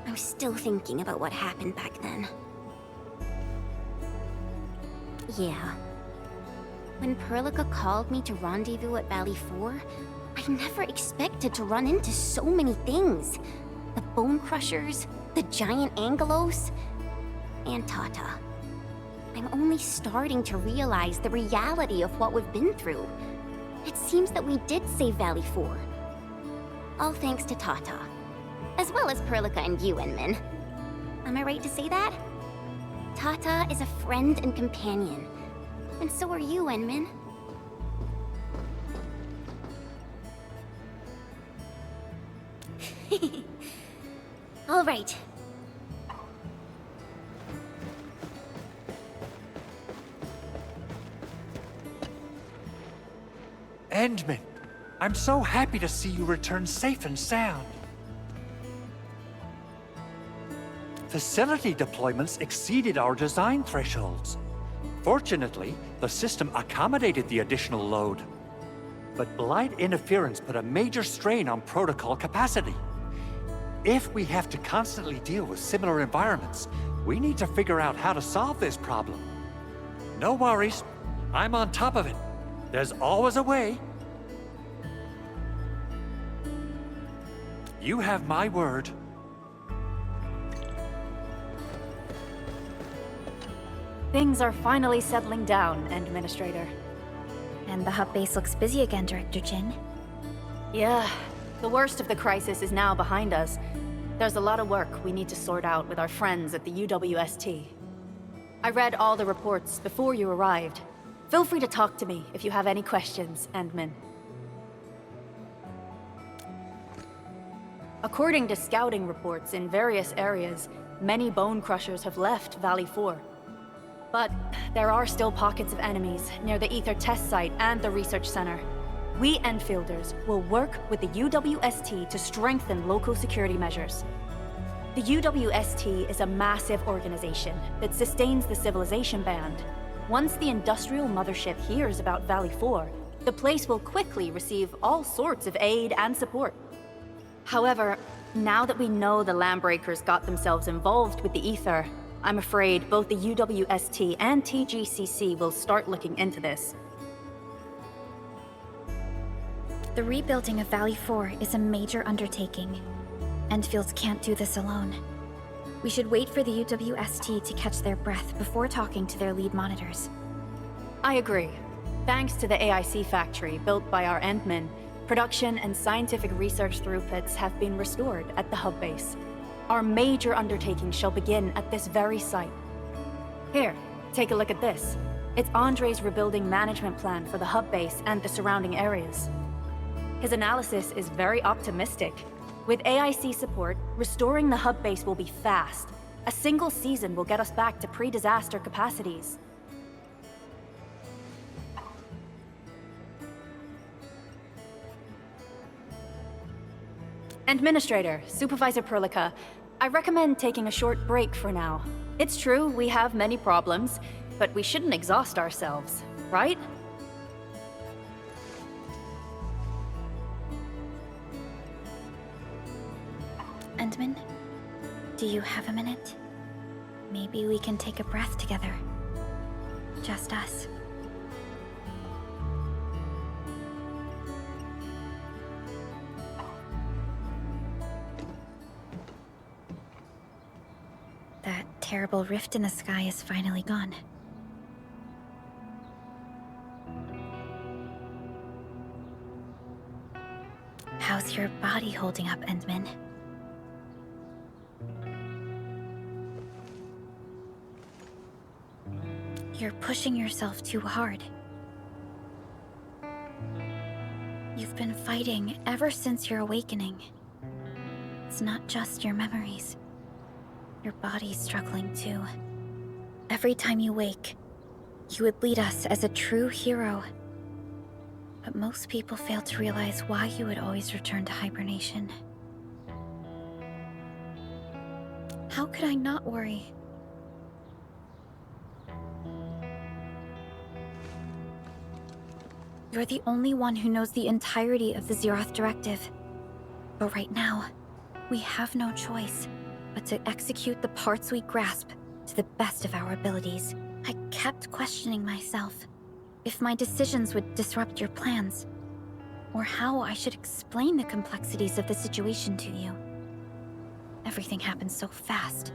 I'm still thinking about what happened back then. Yeah. When Perlica called me to rendezvous at Valley 4, I never expected to run into so many things. The Bonekrushers, the giant Angelos, and Tata. I'm only starting to realize the reality of what we've been through. It seems that we did save Valley 4. All thanks to Tata. As well as Perlica and you, Enmin. Am I right to say that? Tata is a friend and companion. And so are you, Enmin. All right. Endman, I'm so happy to see you return safe and sound. Facility deployments exceeded our design thresholds. Fortunately, the system accommodated the additional load. But Blight interference put a major strain on protocol capacity. If we have to constantly deal with similar environments, we need to figure out how to solve this problem. No worries, I'm on top of it. There's always a way. You have my word. Things are finally settling down, Administrator. And the hub base looks busy again, Director Jin. Yeah, the worst of the crisis is now behind us. There's a lot of work we need to sort out with our friends at the UWST. I read all the reports before you arrived. Feel free to talk to me if you have any questions, Endman. According to scouting reports in various areas, many Bonekrushers have left Valley 4. But there are still pockets of enemies near the Ether test site and the research center. We Enfielders will work with the UWST to strengthen local security measures. The UWST is a massive organization that sustains the Civilization Band. Once the industrial mothership hears about Valley 4, the place will quickly receive all sorts of aid and support. However, now that we know the Landbreakers got themselves involved with the Ether, I'm afraid both the UWST and TGCC will start looking into this. The rebuilding of Valley 4 is a major undertaking. Endfield can't do this alone. We should wait for the UWST to catch their breath before talking to their lead monitors. I agree. Thanks to the AIC factory built by our Endmen, production and scientific research throughputs have been restored at the hub base. Our major undertaking shall begin at this very site. Here, take a look at this. It's Andre's rebuilding management plan for the hub base and the surrounding areas. His analysis is very optimistic. With AIC support, restoring the hub base will be fast. A single season will get us back to pre-disaster capacities. Administrator, Supervisor Perlica, I recommend taking a short break for now. It's true, we have many problems, but we shouldn't exhaust ourselves, right? Endman, do you have a minute? Maybe we can take a breath together. Just us. That terrible rift in the sky is finally gone. How's your body holding up, Endman? You're pushing yourself too hard. You've been fighting ever since your awakening. It's not just your memories. Your body's struggling too. Every time you wake, you would lead us as a true hero. But most people fail to realize why you would always return to hibernation. How could I not worry? You're the only one who knows the entirety of the Zeroth Directive. But right now, we have no choice but to execute the parts we grasp to the best of our abilities. I kept questioning myself if my decisions would disrupt your plans, or how I should explain the complexities of the situation to you. Everything happened so fast,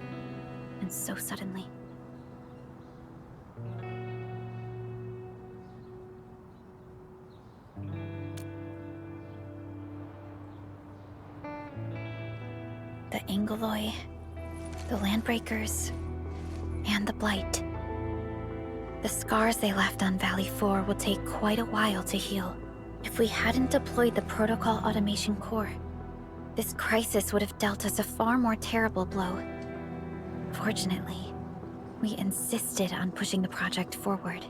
and so suddenly. The Angeloi, the Landbreakers, and the Blight. The scars they left on Valley 4 will take quite a while to heal. If we hadn't deployed the Protocol Automation Core, this crisis would have dealt us a far more terrible blow. Fortunately, we insisted on pushing the project forward.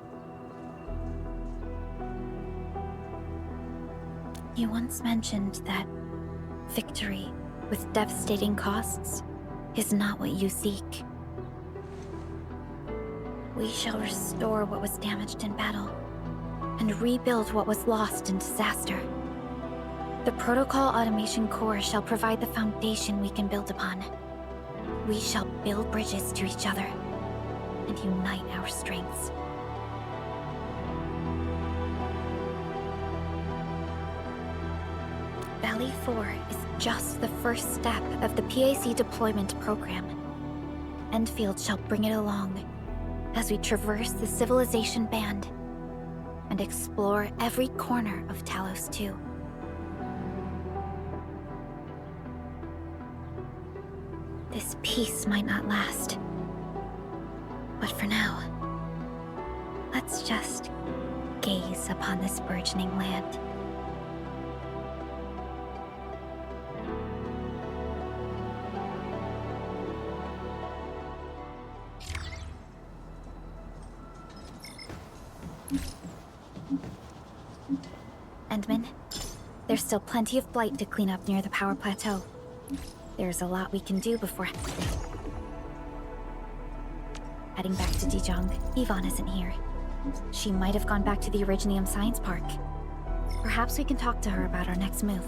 You once mentioned that victory with devastating costs is not what you seek. We shall restore what was damaged in battle, and rebuild what was lost in disaster. The Protocol Automation Core shall provide the foundation we can build upon. We shall build bridges to each other, and unite our strengths. Valley 4 is just the first step of the PAC deployment program. Endfield shall bring it along as we traverse the Civilization Band and explore every corner of Talos 2. This peace might not last, but for now, let's just gaze upon this burgeoning land. Endman, there's still plenty of blight to clean up near the power plateau. There's a lot we can do before heading back to Dijong. Yvonne isn't here. She might have gone back to the Originium Science Park. Perhaps we can talk to her about our next move.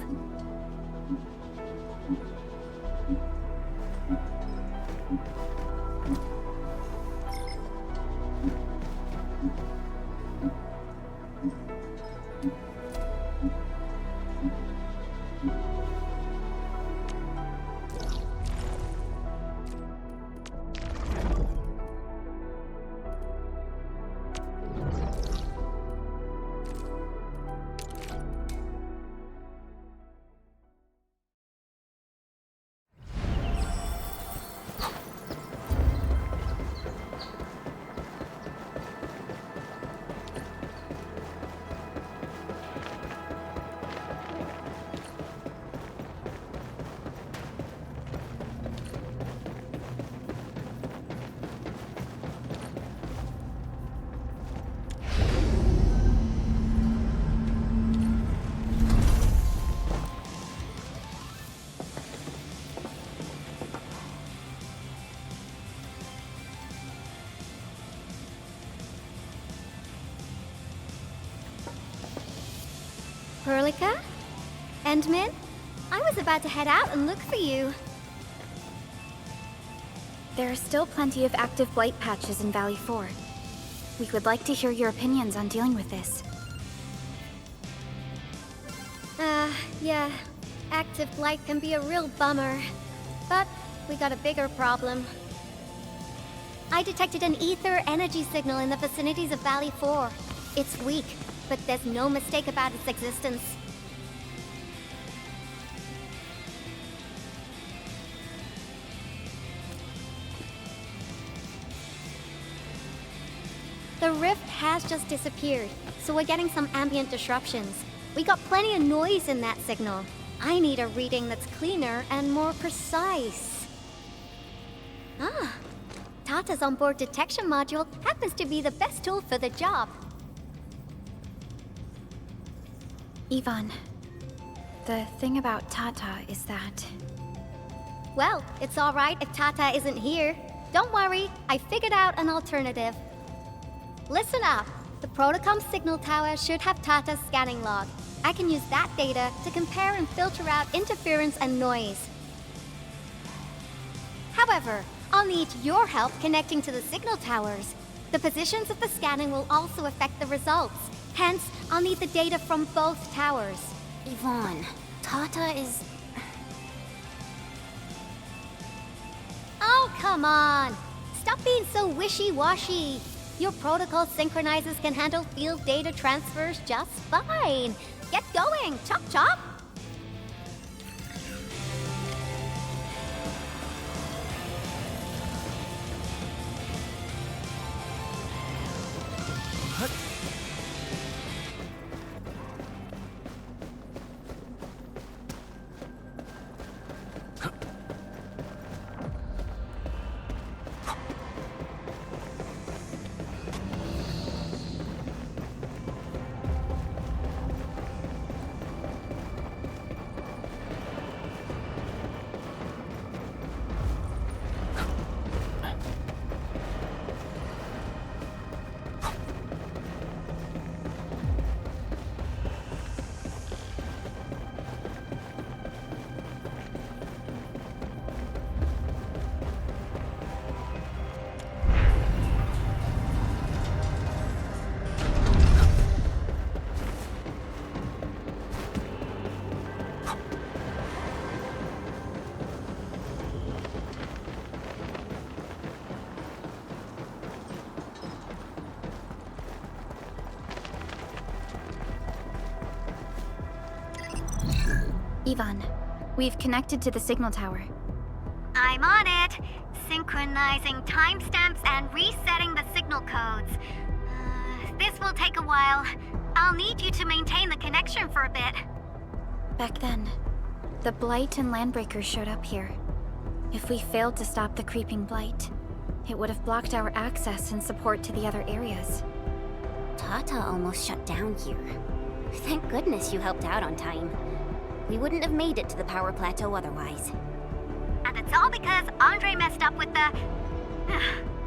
Verlica? Endmin? I was about to head out and look for you. There are still plenty of active blight patches in Valley 4. We would like to hear your opinions on dealing with this. Yeah. Active blight can be a real bummer. But we got a bigger problem. I detected an ether energy signal in the vicinities of Valley 4. It's weak, but there's no mistake about its existence. The rift has just disappeared, so we're getting some ambient disruptions. We got plenty of noise in that signal. I need a reading that's cleaner and more precise. Ah, Tata's onboard detection module happens to be the best tool for the job. Ivan, the thing about Tata is that... Well, it's all right if Tata isn't here. Don't worry, I figured out an alternative. Listen up. The Protocom signal tower should have Tata's scanning log. I can use that data to compare and filter out interference and noise. However, I'll need your help connecting to the signal towers. The positions of the scanning will also affect the results. Hence, I'll need the data from both towers. Yvonne, Tata is... Oh, come on! Stop being so wishy-washy. Your protocol synchronizers can handle field data transfers just fine. Get going! Chop chop! Ivan, we've connected to the signal tower. I'm on it. Synchronizing timestamps and resetting the signal codes. This will take a while. I'll need you to maintain the connection for a bit. Back then, the Blight and Landbreakers showed up here. If we failed to stop the creeping Blight, it would have blocked our access and support to the other areas. Tata almost shut down here. Thank goodness you helped out on time. We wouldn't have made it to the power plateau otherwise. And it's all because Andre messed up with the...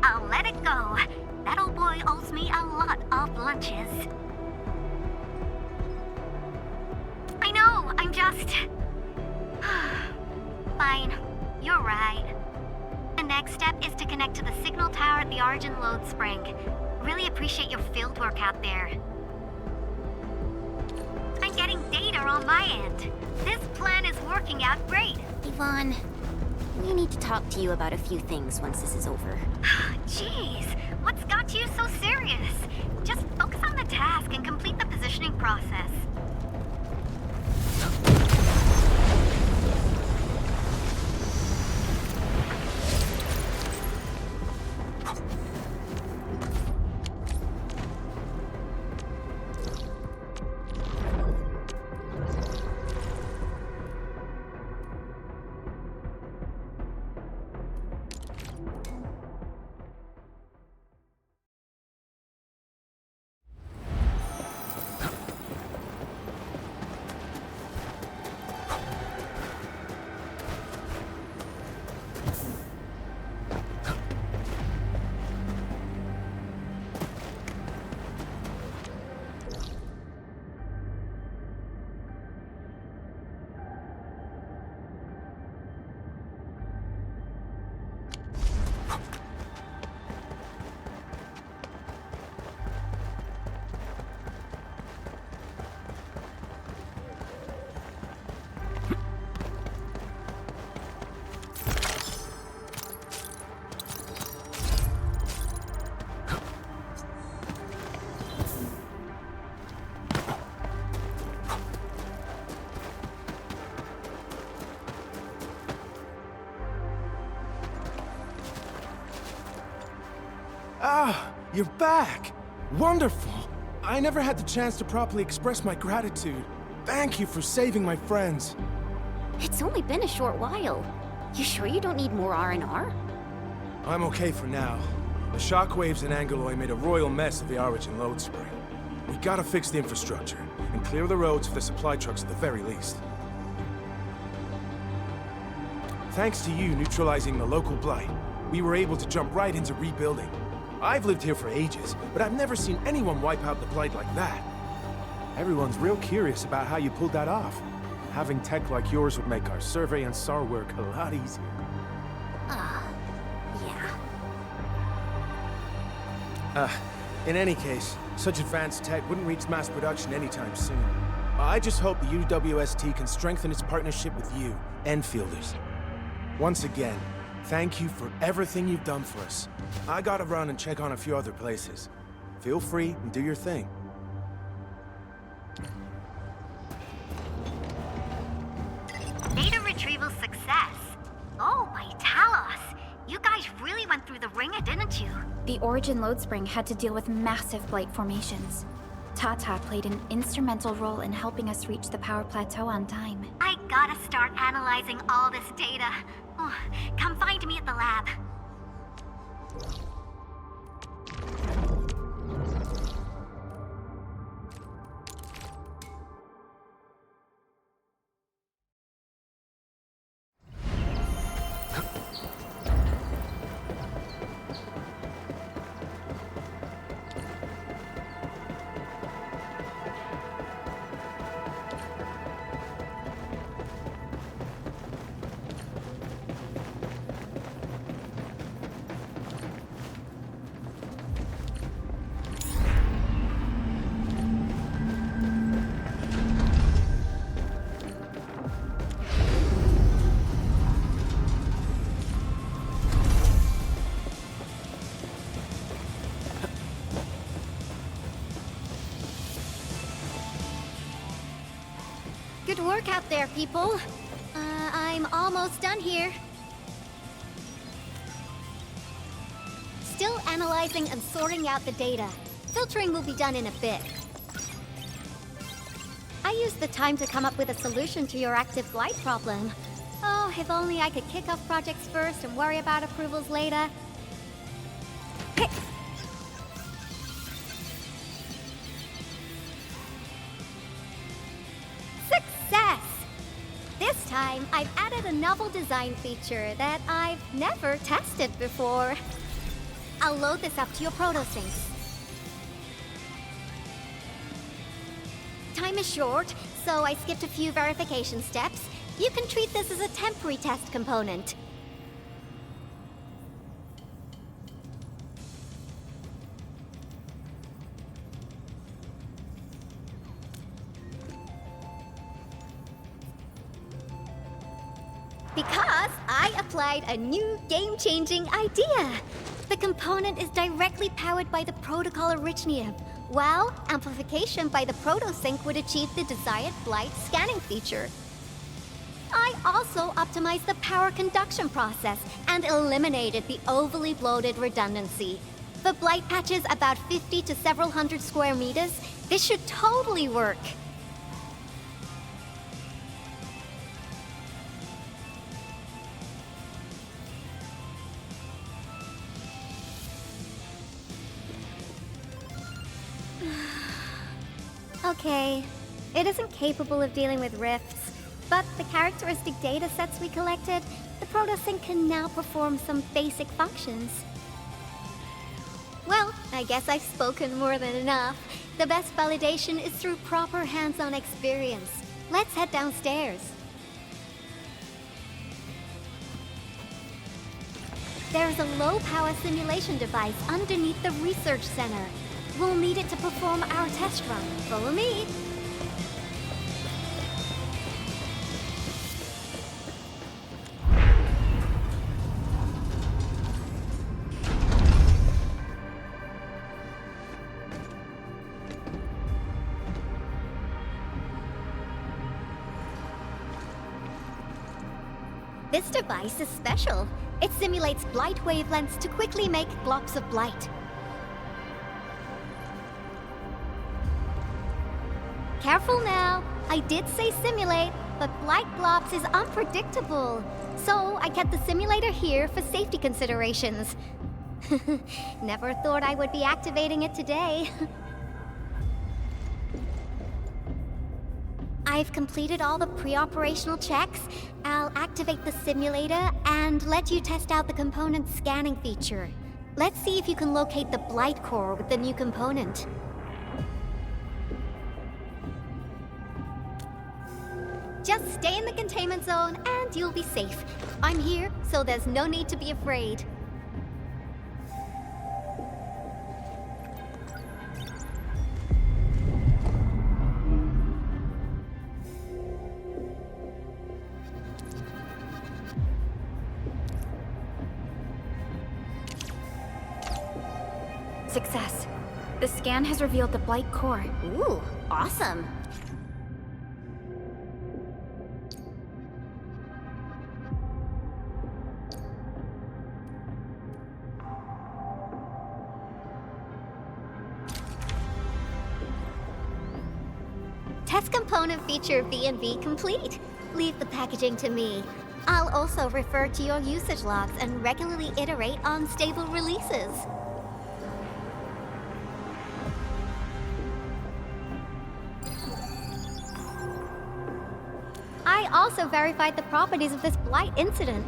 I'll let it go. That old boy owes me a lot of lunches. I know, I'm just... Fine, you're right. The next step is to connect to the signal tower at the Origin Load Spring. Really appreciate your field work out there. I'm getting data on my end. This plan is working out great. Yvonne, we need to talk to you about a few things once this is over. Jeez, what's got you so serious? Just focus on the task and complete the positioning process. Ah, you're back! Wonderful! I never had the chance to properly express my gratitude. Thank you for saving my friends. It's only been a short while. You sure you don't need more R&R? I'm okay for now. The shockwaves in Angoloi made a royal mess of the Origin load spring. We gotta fix the infrastructure, and clear the roads for the supply trucks at the very least. Thanks to you neutralizing the local blight, we were able to jump right into rebuilding. I've lived here for ages, but I've never seen anyone wipe out the blight like that. Everyone's real curious about how you pulled that off. Having tech like yours would make our survey and SAR work a lot easier. Yeah. In any case, such advanced tech wouldn't reach mass production anytime soon. I just hope the UWST can strengthen its partnership with you, Enfielders. Once again, thank you for everything you've done for us. I gotta run and check on a few other places. Feel free and do your thing. Data retrieval success. Oh, my Talos. You guys really went through the ringer, didn't you? The Origin load spring had to deal with massive blight formations. Tata played an instrumental role in helping us reach the power plateau on time. I gotta start analyzing all this data. Oh, come find me at the lab. Good work out there, people. I'm almost done here. Still analyzing and sorting out the data. Filtering will be done in a bit. I used the time to come up with a solution to your active blight problem. Oh, if only I could kick off projects first and worry about approvals later. Hey. Success! This time, I've added a novel design feature that I've never tested before. I'll load this up to your protosyncs. Time is short, so I skipped a few verification steps. You can treat this as a temporary test component. Because I applied a new game-changing idea. The component is directly powered by the protocol Originium, while amplification by the protosync would achieve the desired blight scanning feature. I also optimized the power conduction process and eliminated the overly bloated redundancy. For blight patches about 50 to several hundred square meters, this should totally work. Okay, it isn't capable of dealing with rifts, but the characteristic data sets we collected, the protosync can now perform some basic functions. Well, I guess I've spoken more than enough. The best validation is through proper hands-on experience. Let's head downstairs. There's a low-power simulation device underneath the research center. We'll need it to perform our test run. Follow me. This device is special. It simulates blight wavelengths to quickly make globs of blight. Careful now. I did say simulate, but Blight Glops is unpredictable. So I kept the simulator here for safety considerations. Never thought I would be activating it today. I've completed all the pre-operational checks. I'll activate the simulator and let you test out the component scanning feature. Let's see if you can locate the Blight core with the new component. Just stay in the containment zone and you'll be safe. I'm here, so there's no need to be afraid. Success. The scan has revealed the Blight core. Ooh, awesome. Test component feature V&V complete. Leave the packaging to me. I'll also refer to your usage logs and regularly iterate on stable releases. I also verified the properties of this Blight incident.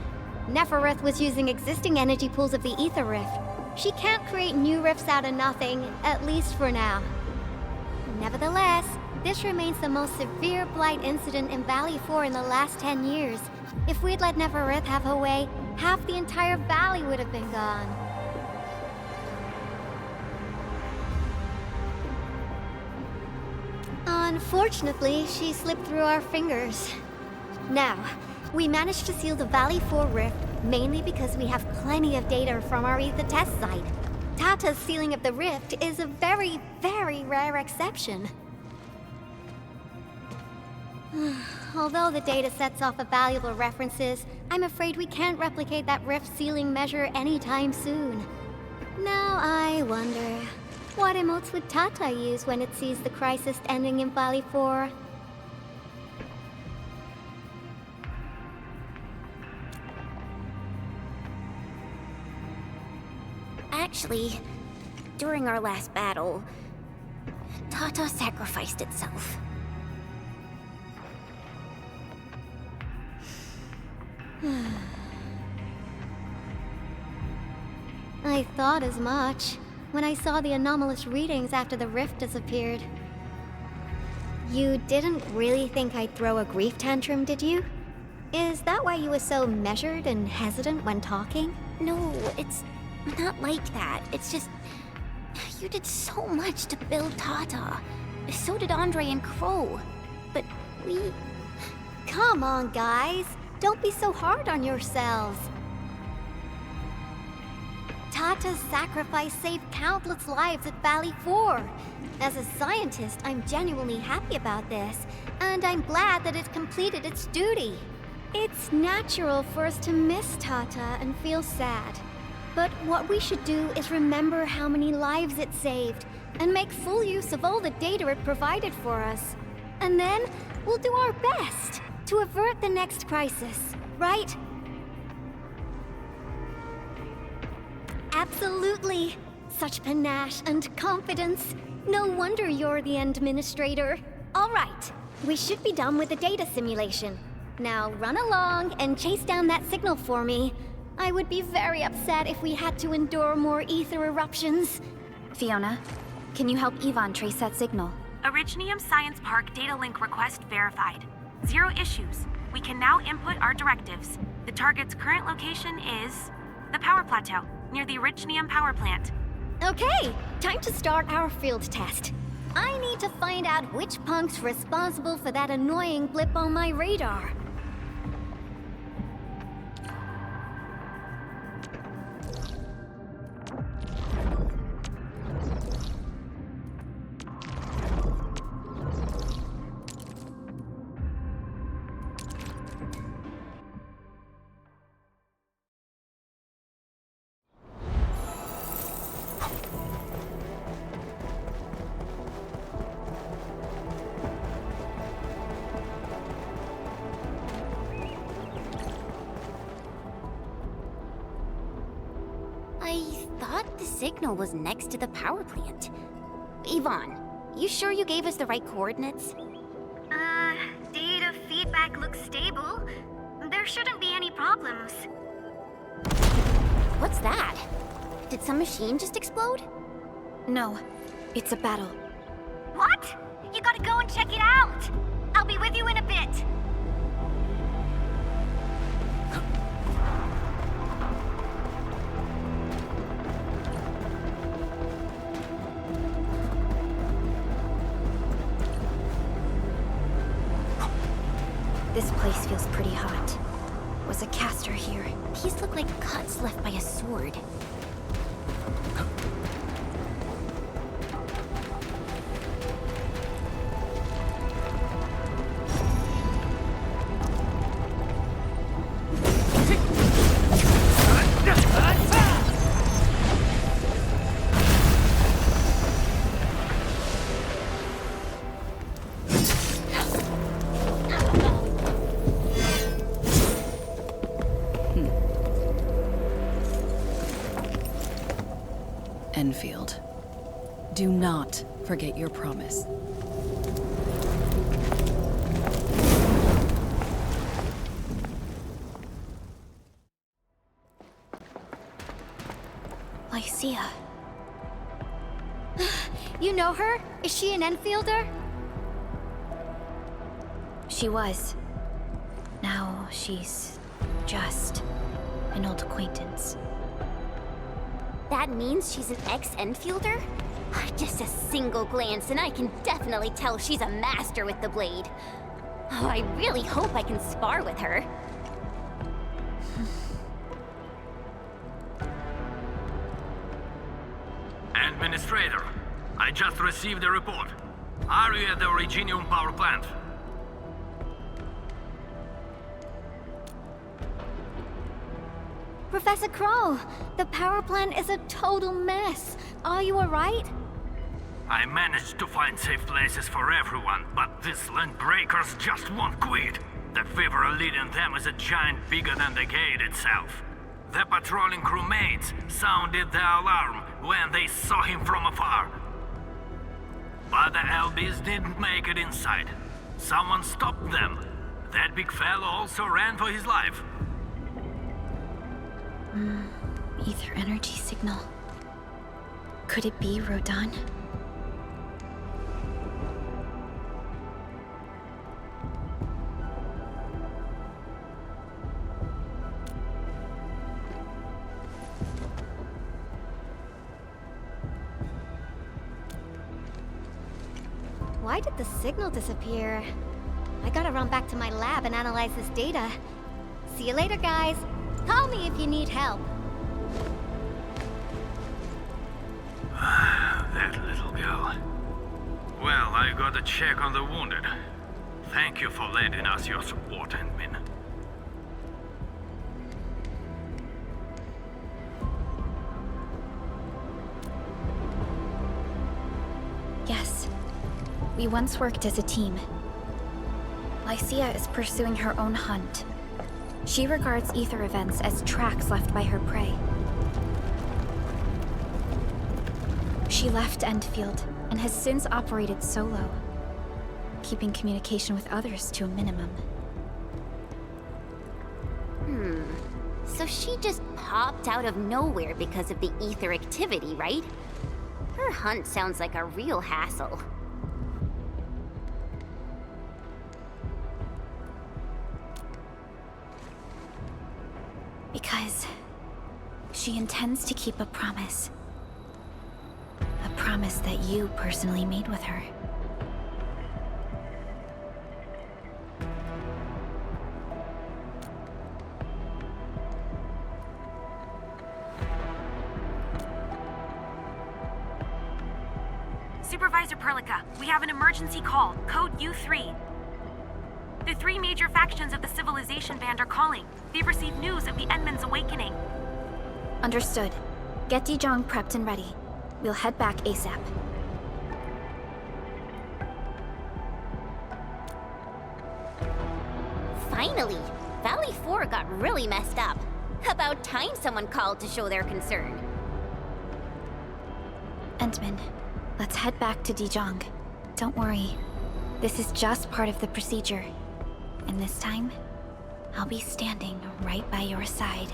Nefereth was using existing energy pools of the Ether Rift. She can't create new rifts out of nothing, at least for now. Nevertheless, this remains the most severe Blight incident in Valley 4 in the last 10 years. If we'd let Nefereth have her way, half the entire valley would have been gone. Unfortunately, she slipped through our fingers. Now, we managed to seal the Valley 4 rift mainly because we have plenty of data from our Ether test site. Tata's sealing of the rift is a very, very rare exception. Although the data sets offer valuable references, I'm afraid we can't replicate that rift sealing measure anytime soon. Now I wonder, what emotes would Tata use when it sees the crisis ending in Valley 4? Actually, during our last battle, Tata sacrificed itself. I thought as much when I saw the anomalous readings after the rift disappeared. You didn't really think I'd throw a grief tantrum, did you? Is that why you were so measured and hesitant when talking? No, it's not like that. It's just... you did so much to build Tata. So did Andre and Crow. But we... Come on, guys. Don't be so hard on yourselves. Tata's sacrifice saved countless lives at Valley 4. As a scientist, I'm genuinely happy about this, and I'm glad that it completed its duty. It's natural for us to miss Tata and feel sad. But what we should do is remember how many lives it saved, and make full use of all the data it provided for us. And then, we'll do our best to avert the next crisis, right? Absolutely. Such panache and confidence. No wonder you're the administrator. All right, we should be done with the data simulation. Now run along and chase down that signal for me. I would be very upset if we had to endure more ether eruptions. Fiona, can you help Yvonne trace that signal? Originium Science Park data link request verified. 0 issues. We can now input our directives. The target's current location is the power plateau, near the Originium power plant. Okay, time to start our field test. I need to find out which punk's responsible for that annoying blip on my radar. thought the signal was next to the power plant. Yvonne, you sure you gave us the right coordinates? Data feedback looks stable. There shouldn't be any problems. What's that? Did some machine just explode? No, it's a battle. What? You gotta go and check it out! I'll be with you in a bit. This place feels pretty hot. Was a caster here? These look like cuts left by a sword. Endfield. Do not forget your promise. Lycia. You know her? Is she an Enfielder? She was. Now she's just an old acquaintance. That means she's an ex-Endfielder? Just a single glance and I can definitely tell she's a master with the blade. Oh, I really hope I can spar with her. Administrator, I just received a report. Are you at the Originium power plant? Professor Crow, the power plant is a total mess. Are you alright? I managed to find safe places for everyone, but these land breakers just won't quit. The fever leading them is a giant bigger than the gate itself. The patrolling crewmates sounded the alarm when they saw him from afar. But the LBs didn't make it inside. Someone stopped them. That big fellow also ran for his life. Ether energy signal. Could it be Rodan? Why did the signal disappear? I gotta run back to my lab and analyze this data. See you later, guys. Call me if you need help. That little girl. Well, I gotta check on the wounded. Thank you for lending us your support, Endmin. Yes. We once worked as a team. Lycia is pursuing her own hunt. She regards ether events as tracks left by her prey. She left Endfield and has since operated solo, keeping communication with others to a minimum. So she just popped out of nowhere because of the ether activity, right? Her hunt sounds like a real hassle. Because she intends to keep a promise. A promise that you personally made with her. Supervisor Perlica, we have an emergency call, code U3. The three major factions of the Civilization Band are calling. They've received news of the Endman's awakening. Understood. Get Dijong prepped and ready. We'll head back ASAP. Finally! Valley 4 got really messed up. About time someone called to show their concern. Endman, let's head back to Dijong. Don't worry. This is just part of the procedure. And this time, I'll be standing right by your side.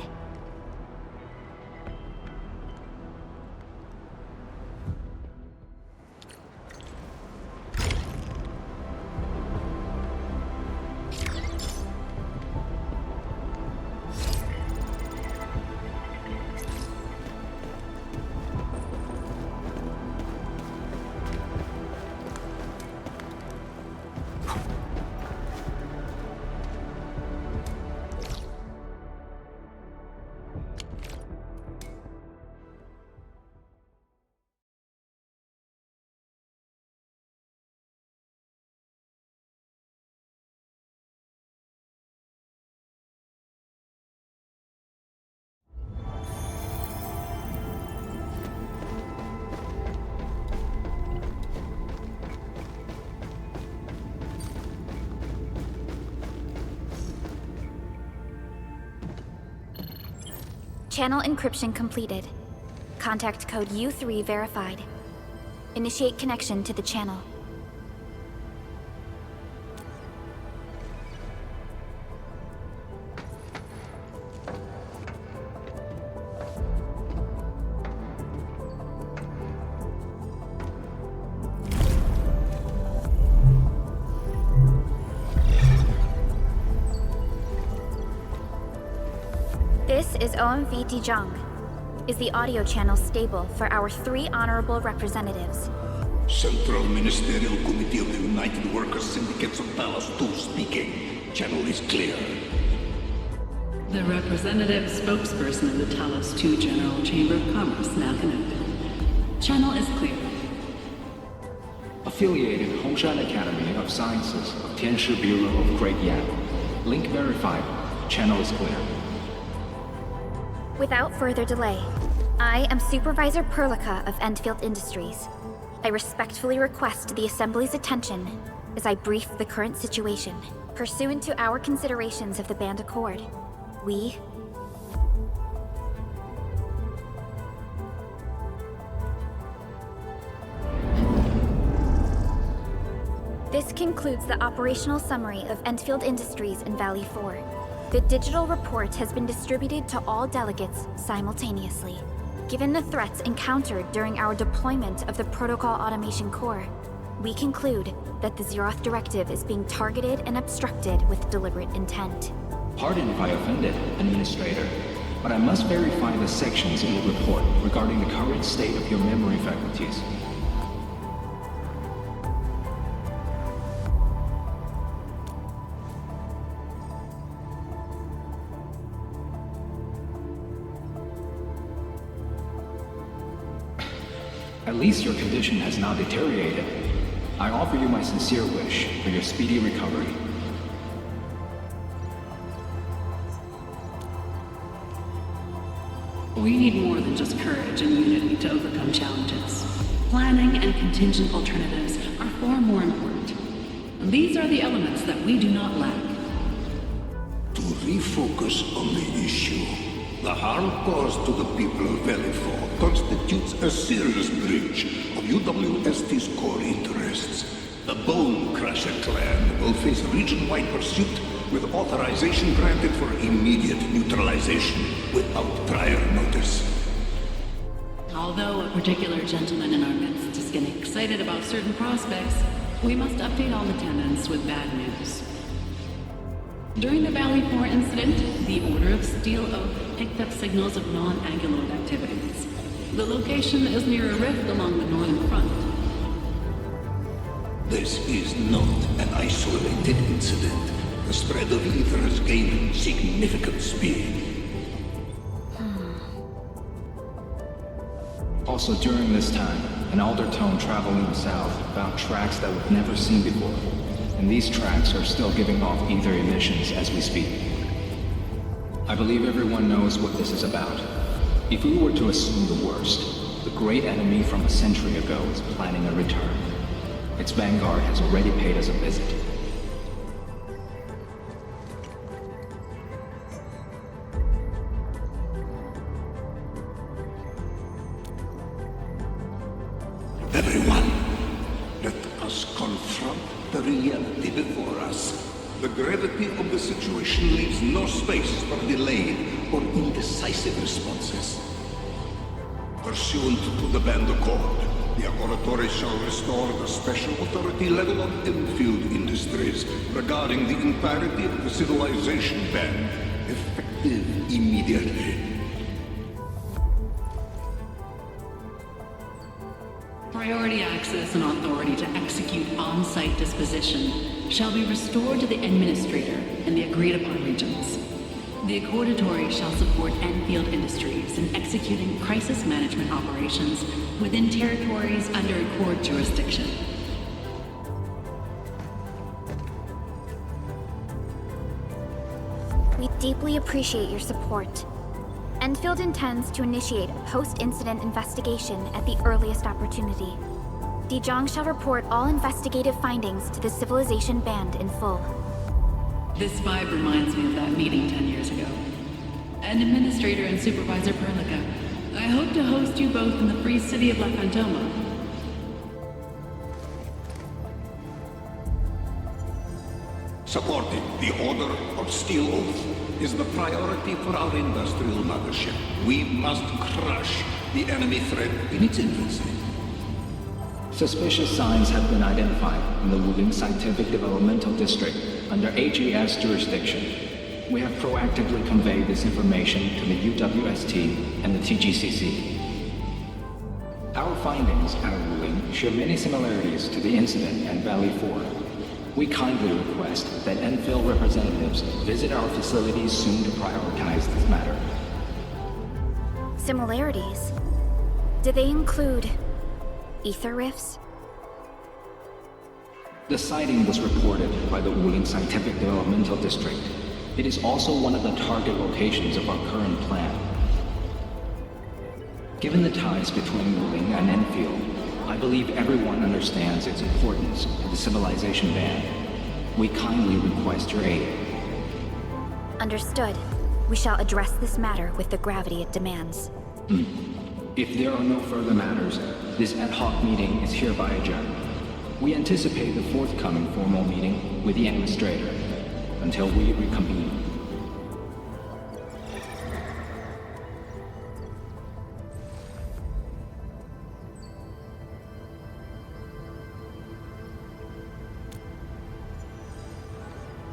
Channel encryption completed. Contact code U3 verified. Initiate connection to the channel. This is OMV Dijong. Is the audio channel stable for our 3 honorable representatives? Central Ministerial Committee of the United Workers Syndicates of Talos 2 speaking. Channel is clear. The representative spokesperson of the Talos 2 General Chamber of Commerce now connected. Channel is clear. Affiliated Hongshan Academy of Sciences of Tianshi Bureau of Great Yan. Link verified. Channel is clear. Without further delay, I am Supervisor Perlica of Endfield Industries. I respectfully request the Assembly's attention as I brief the current situation. Pursuant to our considerations of the Band Accord, we... This concludes the operational summary of Endfield Industries in Valley 4. The digital report has been distributed to all delegates simultaneously. Given the threats encountered during our deployment of the Protocol Automation Core, we conclude that the Zeroth Directive is being targeted and obstructed with deliberate intent. Pardon if I offended, Administrator, but I must verify the sections in the report regarding the current state of your memory faculties. At least your condition has now deteriorated. I offer you my sincere wish for your speedy recovery. We need more than just courage and unity to overcome challenges. Planning and contingent alternatives are far more important. These are the elements that we do not lack. To refocus on the issue, the harm caused to the people of Valley 4 constitutes a serious breach of UWST's core interests. The Bonekrushers clan will face region-wide pursuit with authorization granted for immediate neutralization without prior notice. Although a particular gentleman in our midst is getting excited about certain prospects, we must update all attendants with bad news. During the Valley 4 incident, the Order of Steel Oak picked up signals of non-anguloid activities. The location is near a rift along the northern front. This is not an isolated incident. The spread of ether has gained significant speed. Also during this time, an Aldertone traveling south found tracks that we've never seen before. And these tracks are still giving off ether emissions as we speak. I believe everyone knows what this is about. If we were to assume the worst, the great enemy from a century ago is planning a return. Its vanguard has already paid us a visit. Everyone, let us confront the reality before us. The gravity of the situation leaves no space for delayed or indecisive responses. Pursuant to the Band Accord, the Laboratory shall restore the special authority level of Endfield Industries regarding the entirety of the civilization band, effective immediately. Priority access and authority to execute on-site disposition shall be restored to the Administrator and the agreed-upon regions. The Accordatory shall support Endfield Industries in executing crisis management operations within territories under Accord jurisdiction. We deeply appreciate your support. Endfield intends to initiate a post-incident investigation at the earliest opportunity. Dijong shall report all investigative findings to the Civilization Band in full. This vibe reminds me of that meeting 10 years ago. And Administrator and Supervisor Perlica, I hope to host you both in the free city of La Fantoma. Supporting the Order of Steel Oath is the priority for our industrial mothership. We must crush the enemy threat in its infancy. Suspicious signs have been identified in the Wuling Scientific Developmental District under AGS jurisdiction. We have proactively conveyed this information to the UWST and the TGCC. Our findings out of Wuling share many similarities to the incident at Valley 4. We kindly request that Endfield representatives visit our facilities soon to prioritize this matter. Similarities? Do they include ether rifts? The sighting was reported by the Wuling Scientific Developmental District. It is also one of the target locations of our current plan. Given the ties between Wuling and Endfield, I believe everyone understands its importance to the Civilization Band. We kindly request your aid. Understood. We shall address this matter with the gravity it demands. If there are no further matters, this ad hoc meeting is hereby adjourned. We anticipate the forthcoming formal meeting with the Administrator until we reconvene.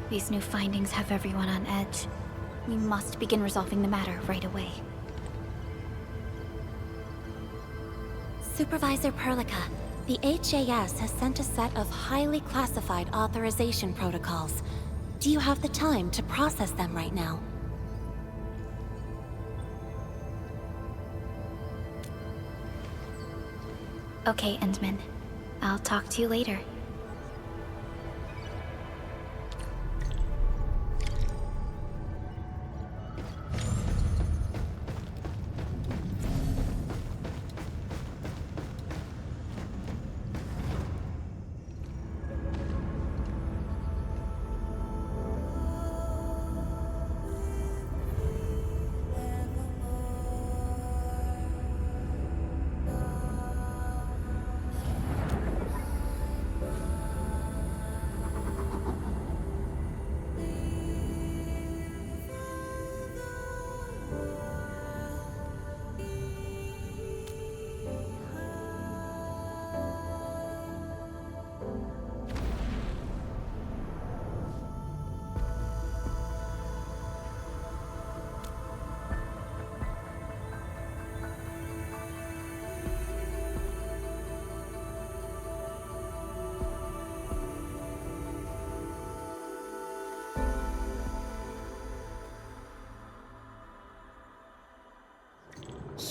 These new findings have everyone on edge. We must begin resolving the matter right away. Supervisor Perlica, the HAS has sent a set of highly classified authorization protocols. Do you have the time to process them right now? Okay, Endman. I'll talk to you later.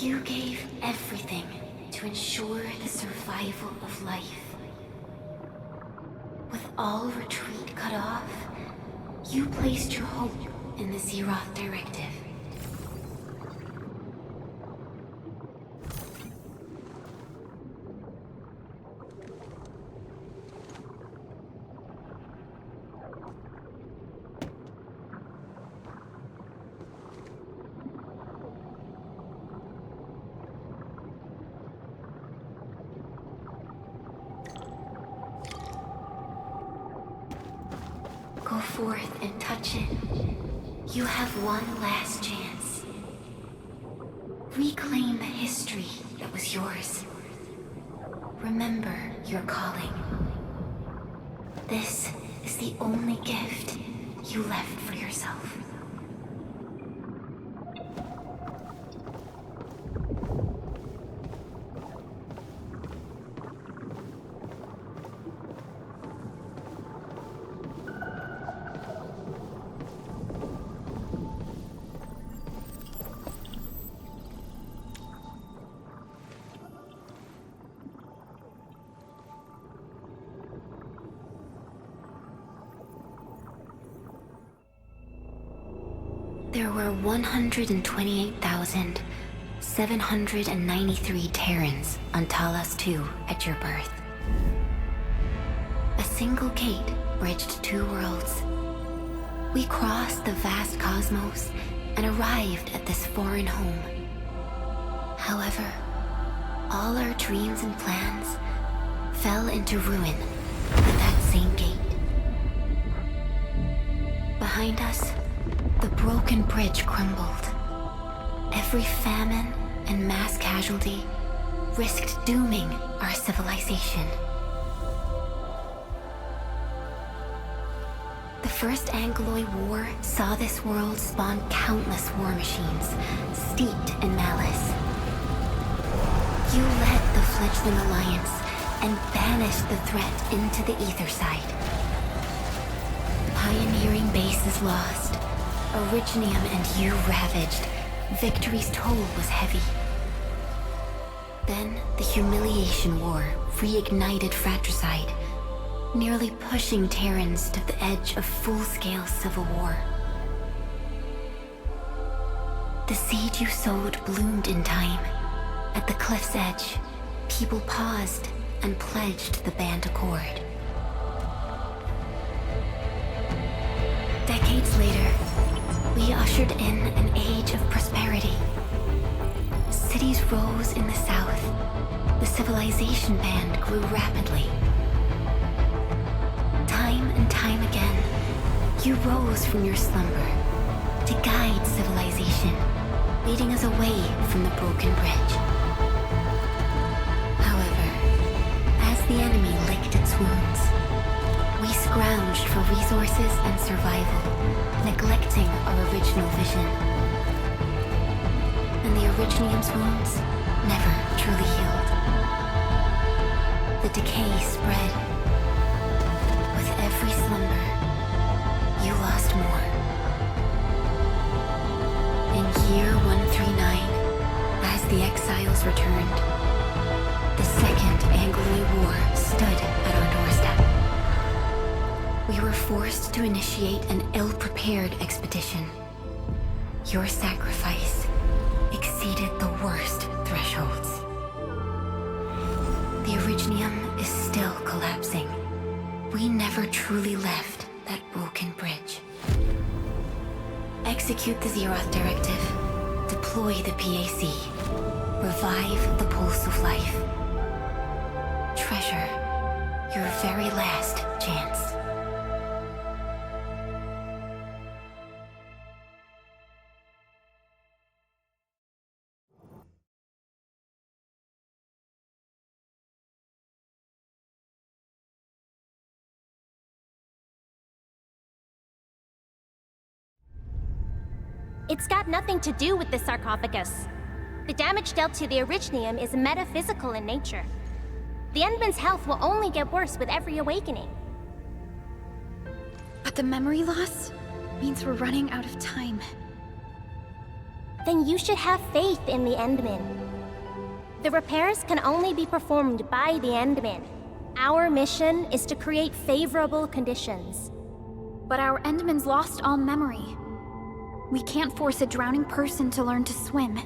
You gave everything to ensure the survival of life. With all retreat cut off, you placed your hope in the Zeroth Directive. forth and touch it, you have one last chance. Reclaim the history that was yours. Remember your calling. This is the only gift you left for yourself. There were 128,793 Terrans on Talos II at your birth. A single gate bridged two worlds. We crossed the vast cosmos and arrived at this foreign home. However, all our dreams and plans fell into ruin at that same gate. Behind us, the broken bridge crumbled. Every famine and mass casualty risked dooming our civilization. The First Angloid War saw this world spawn countless war machines, steeped in malice. You led the fledgling alliance and banished the threat into the ether side. Pioneering bases lost, Originium and you ravaged. Victory's toll was heavy. Then the humiliation war reignited fratricide, nearly pushing Terrans to the edge of full-scale civil war. The seed you sowed bloomed in time. At the cliff's edge, people paused and pledged the Band Accord. Decades later, we ushered in an age of prosperity. Cities rose in the south. The civilization band grew rapidly. Time and time again, you rose from your slumber to guide civilization, leading us away from the broken bridge. However, as the enemy licked its wounds, we scrounged for resources and survival, neglecting our original vision. And the Originium's wounds never truly healed. The decay spread. With every slumber, you lost more. In year 139, as the exiles returned, the Second Angloid War stood at our doorstep. We were forced to initiate an ill-prepared expedition. Your sacrifice exceeded the worst thresholds. The Originium is still collapsing. We never truly left that broken bridge. Execute the Zeroth Directive. Deploy the PAC. Revive the Pulse of Life. Treasure your very last chance. It's got nothing to do with the sarcophagus. The damage dealt to the Originium is metaphysical in nature. The Endman's health will only get worse with every awakening. But the memory loss means we're running out of time. Then you should have faith in the Endman. The repairs can only be performed by the Endman. Our mission is to create favorable conditions. But our Endman's lost all memory. We can't force a drowning person to learn to swim.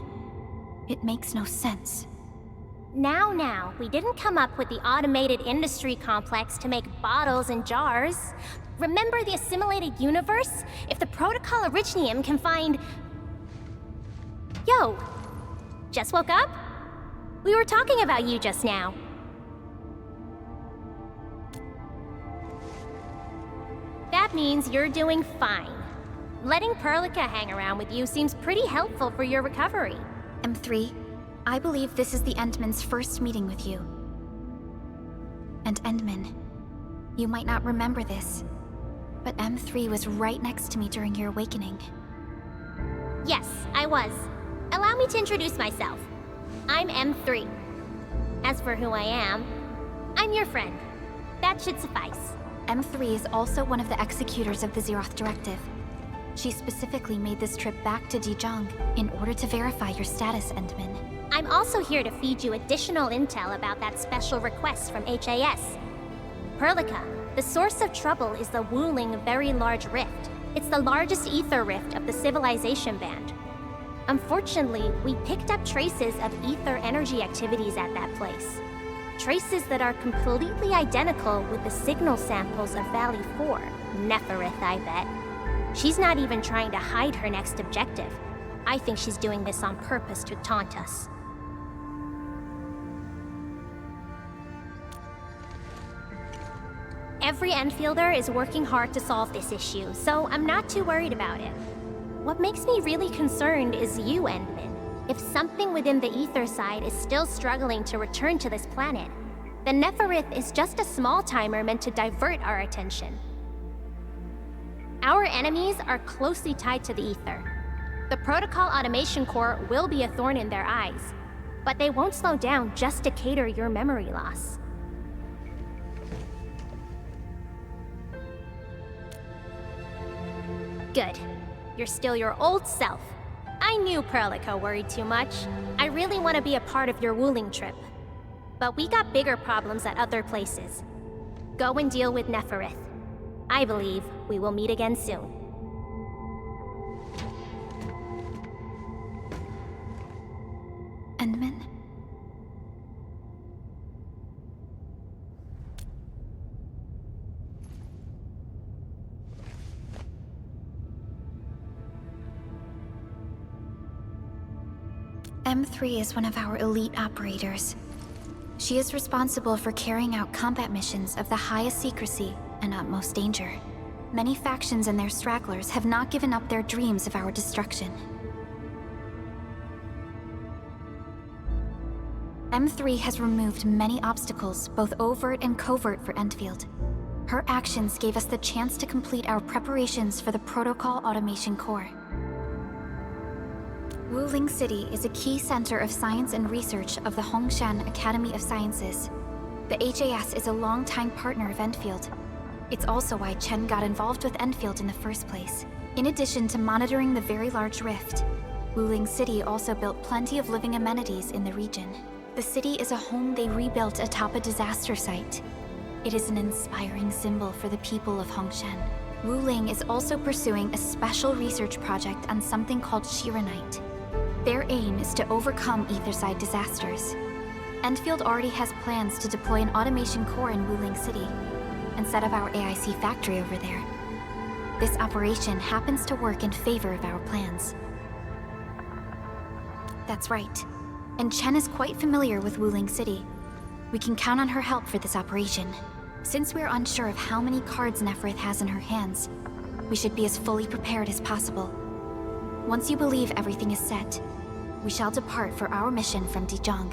It makes no sense. Now, we didn't come up with the automated industry complex to make bottles and jars. Remember the assimilated universe? If the Protocol Originium can find... Yo! Just woke up? We were talking about you just now. That means you're doing fine. Letting Perlica hang around with you seems pretty helpful for your recovery. M3, I believe this is the Endman's first meeting with you. And Endman, you might not remember this, but M3 was right next to me during your awakening. Yes, I was. Allow me to introduce myself. I'm M3. As for who I am, I'm your friend. That should suffice. M3 is also one of the executors of the Zeroth Directive. She specifically made this trip back to Dijong in order to verify your status, Endman. I'm also here to feed you additional intel about that special request from HAS. Perlica, the source of trouble is the Wuling Very Large Rift. It's the largest ether rift of the Civilization Band. Unfortunately, we picked up traces of ether energy activities at that place. Traces that are completely identical with the signal samples of Valley 4. Neferith, I bet. She's not even trying to hide her next objective. I think she's doing this on purpose to taunt us. Every Endfielder is working hard to solve this issue, so I'm not too worried about it. What makes me really concerned is you, Endman. If something within the ether side is still struggling to return to this planet, then Neferith is just a small timer meant to divert our attention. Our enemies are closely tied to the ether. The Protocol Automation Core will be a thorn in their eyes, but they won't slow down just to cater your memory loss. Good. You're still your old self. I knew Perlica worried too much. I really want to be a part of your Wuling trip. But we got bigger problems at other places. Go and deal with Neferith. I believe we will meet again soon. Endman? M3 is one of our elite operators. She is responsible for carrying out combat missions of the highest secrecy and utmost danger. Many factions and their stragglers have not given up their dreams of our destruction. M3 has removed many obstacles, both overt and covert, for Endfield. Her actions gave us the chance to complete our preparations for the Protocol Automation Core. Wuling City is a key center of science and research of the Hongshan Academy of Sciences. The HAS is a longtime partner of Endfield. It's also why Chen got involved with Endfield in the first place. In addition to monitoring the Very Large Rift, Wuling City also built plenty of living amenities in the region. The city is a home they rebuilt atop a disaster site. It is an inspiring symbol for the people of Hongshan. Wuling is also pursuing a special research project on something called Shiranite. Their aim is to overcome Etherside disasters. Endfield already has plans to deploy an automation core in Wuling City and set up our AIC factory over there. This operation happens to work in favor of our plans. That's right. And Chen is quite familiar with Wuling City. We can count on her help for this operation. Since we're unsure of how many cards Neferith has in her hands, we should be as fully prepared as possible. Once you believe everything is set, we shall depart for our mission from Dijong.